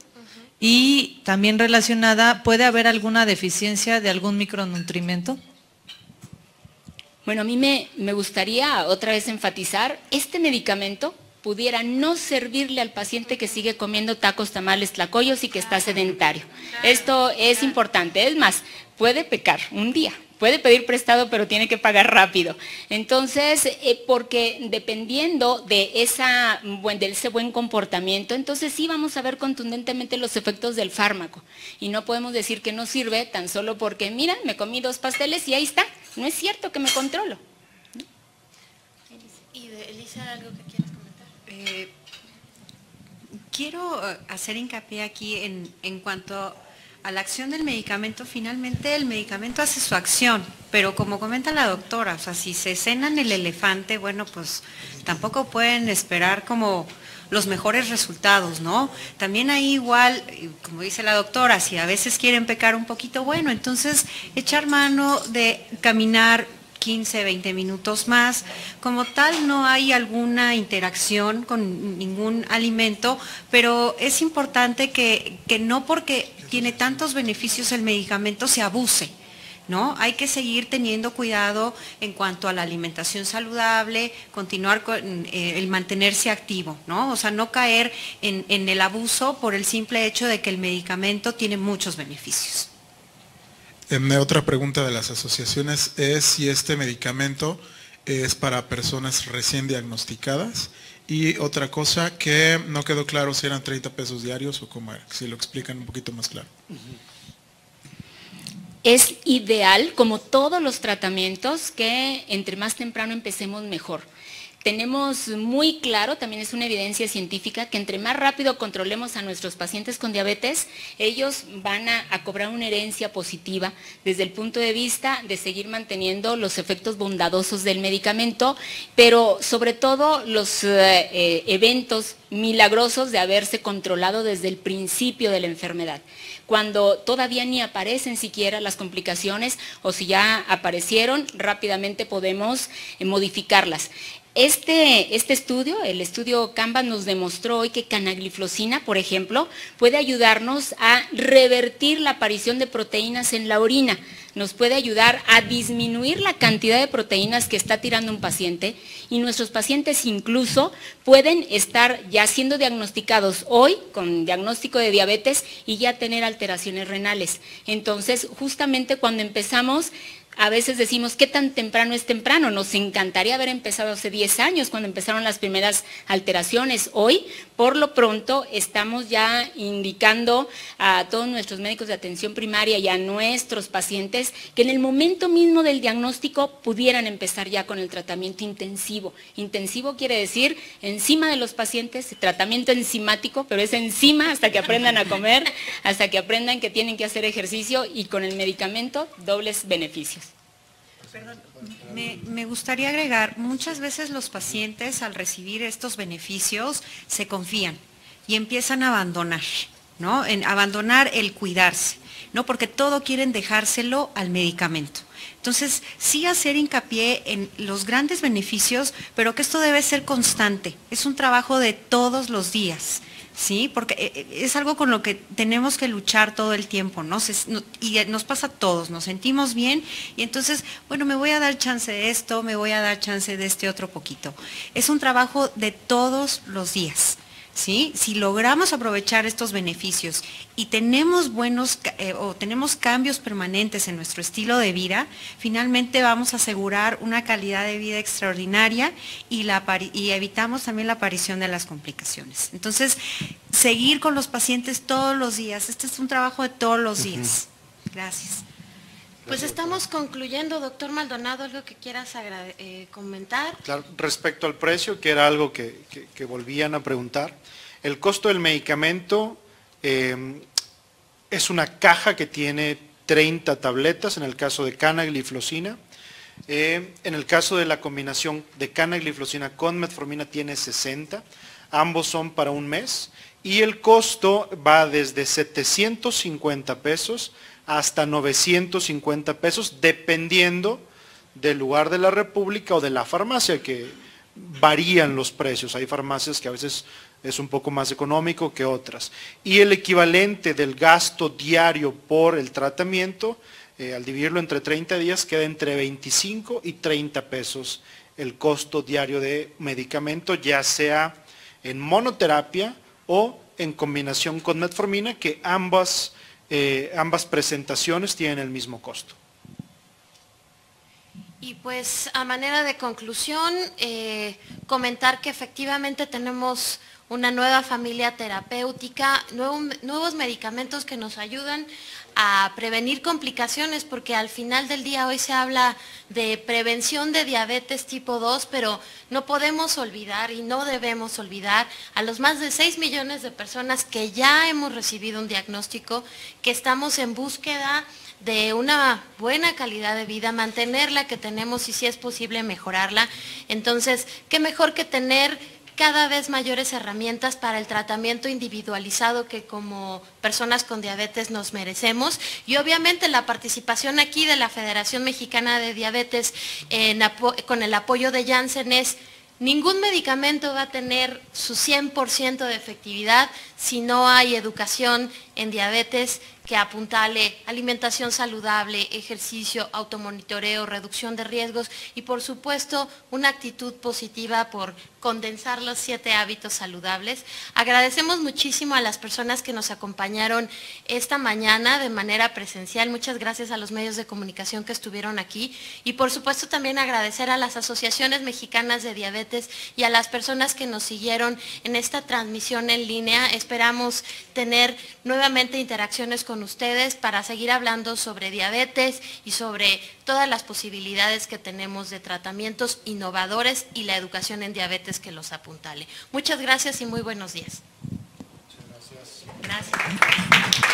Y también relacionada, ¿puede haber alguna deficiencia de algún micronutrimento? Bueno, a mí me gustaría otra vez enfatizar, este medicamento pudiera no servirle al paciente que sigue comiendo tacos, tamales, tlacoyos y que está sedentario. Esto es importante, es más, puede pecar un día. Puede pedir prestado, pero tiene que pagar rápido. Entonces, porque dependiendo de ese buen comportamiento, entonces sí vamos a ver contundentemente los efectos del fármaco. Y no podemos decir que no sirve tan solo porque, mira, me comí 2 pasteles y ahí está. No es cierto que me controlo. ¿Y de Elisa, algo que quieras comentar? Quiero hacer hincapié aquí en cuanto a la acción del medicamento. Finalmente el medicamento hace su acción, pero como comenta la doctora, o sea, si se cenan el elefante, bueno, pues tampoco pueden esperar como los mejores resultados, ¿no? También ahí igual, como dice la doctora, si a veces quieren pecar un poquito, bueno, entonces echar mano de caminar 15, 20 minutos más. Como tal, no hay alguna interacción con ningún alimento, pero es importante que no porque tiene tantos beneficios el medicamento se abuse, ¿no? Hay que seguir teniendo cuidado en cuanto a la alimentación saludable, continuar con el mantenerse activo, ¿no? O sea, no caer en el abuso por el simple hecho de que el medicamento tiene muchos beneficios. Otra pregunta de las asociaciones es si este medicamento es para personas recién diagnosticadas Y otra cosa que no quedó claro si eran 30 pesos diarios o cómo era, si lo explican un poquito más claro. Es ideal, como todos los tratamientos, que entre más temprano empecemos mejor. Tenemos muy claro, también es una evidencia científica, que entre más rápido controlemos a nuestros pacientes con diabetes, ellos van a cobrar una herencia positiva desde el punto de vista de seguir manteniendo los efectos bondadosos del medicamento, pero sobre todo los eventos milagrosos de haberse controlado desde el principio de la enfermedad, cuando todavía ni aparecen siquiera las complicaciones, o si ya aparecieron, rápidamente podemos modificarlas. Este estudio, el estudio Canvas, nos demostró hoy que canagliflozina, por ejemplo, puede ayudarnos a revertir la aparición de proteínas en la orina, nos puede ayudar a disminuir la cantidad de proteínas que está tirando un paciente, y nuestros pacientes incluso pueden estar ya siendo diagnosticados hoy con diagnóstico de diabetes y ya tener alteraciones renales. Entonces, justamente cuando empezamos, a veces decimos, ¿qué tan temprano es temprano? Nos encantaría haber empezado hace 10 años, cuando empezaron las primeras alteraciones. Hoy, por lo pronto, estamos ya indicando a todos nuestros médicos de atención primaria y a nuestros pacientes que en el momento mismo del diagnóstico pudieran empezar ya con el tratamiento intensivo. Intensivo quiere decir encima de los pacientes, tratamiento enzimático, pero es encima hasta que aprendan a comer, hasta que aprendan que tienen que hacer ejercicio, y con el medicamento dobles beneficios. Perdón, me gustaría agregar, muchas veces los pacientes al recibir estos beneficios se confían y empiezan a abandonar, ¿no? Abandonar el cuidarse, ¿no? Porque todo quieren dejárselo al medicamento. Entonces, sí hacer hincapié en los grandes beneficios, pero que esto debe ser constante, es un trabajo de todos los días. Sí, porque es algo con lo que tenemos que luchar todo el tiempo, ¿no? Y nos pasa a todos, nos sentimos bien y entonces, bueno, me voy a dar chance de esto, me voy a dar chance de este otro poquito. Es un trabajo de todos los días, ¿sí? Si logramos aprovechar estos beneficios y tenemos tenemos cambios permanentes en nuestro estilo de vida, finalmente vamos a asegurar una calidad de vida extraordinaria y evitamos también la aparición de las complicaciones. Entonces, seguir con los pacientes todos los días, este es un trabajo de todos los días. Gracias. Pues estamos concluyendo, doctor Maldonado, ¿algo que quieras comentar? Claro, respecto al precio, que era algo que volvían a preguntar, el costo del medicamento es una caja que tiene 30 tabletas, en el caso de canagliflozina. En el caso de la combinación de canagliflozina con metformina tiene 60, ambos son para un mes, y el costo va desde 750 pesos hasta 950 pesos, dependiendo del lugar de la República o de la farmacia, que varían los precios. Hay farmacias que a veces es un poco más económico que otras. Y el equivalente del gasto diario por el tratamiento, al dividirlo entre 30 días, queda entre 25 y 30 pesos el costo diario de medicamento, ya sea en monoterapia o en combinación con metformina, que ambas presentaciones tienen el mismo costo. Y pues a manera de conclusión, comentar que efectivamente tenemos una nueva familia terapéutica, nuevos medicamentos que nos ayudan a prevenir complicaciones, porque al final del día hoy se habla de prevención de diabetes tipo 2, pero no podemos olvidar y no debemos olvidar a los más de 6 millones de personas que ya hemos recibido un diagnóstico, que estamos en búsqueda de una buena calidad de vida, mantener la que tenemos y si es posible mejorarla. Entonces, qué mejor que tener cada vez mayores herramientas para el tratamiento individualizado que como personas con diabetes nos merecemos, y obviamente la participación aquí de la Federación Mexicana de Diabetes con el apoyo de Janssen es: ningún medicamento va a tener su 100% de efectividad si no hay educación en diabetes que apuntale alimentación saludable, ejercicio, automonitoreo, reducción de riesgos y por supuesto una actitud positiva por condensar los 7 hábitos saludables. Agradecemos muchísimo a las personas que nos acompañaron esta mañana de manera presencial. Muchas gracias a los medios de comunicación que estuvieron aquí y por supuesto también agradecer a las asociaciones mexicanas de diabetes y a las personas que nos siguieron en esta transmisión en línea. Esperamos tener nuevamente interacciones con ustedes para seguir hablando sobre diabetes y sobre todas las posibilidades que tenemos de tratamientos innovadores y la educación en diabetes que los apuntale. Muchas gracias y muy buenos días. Muchas gracias. Gracias.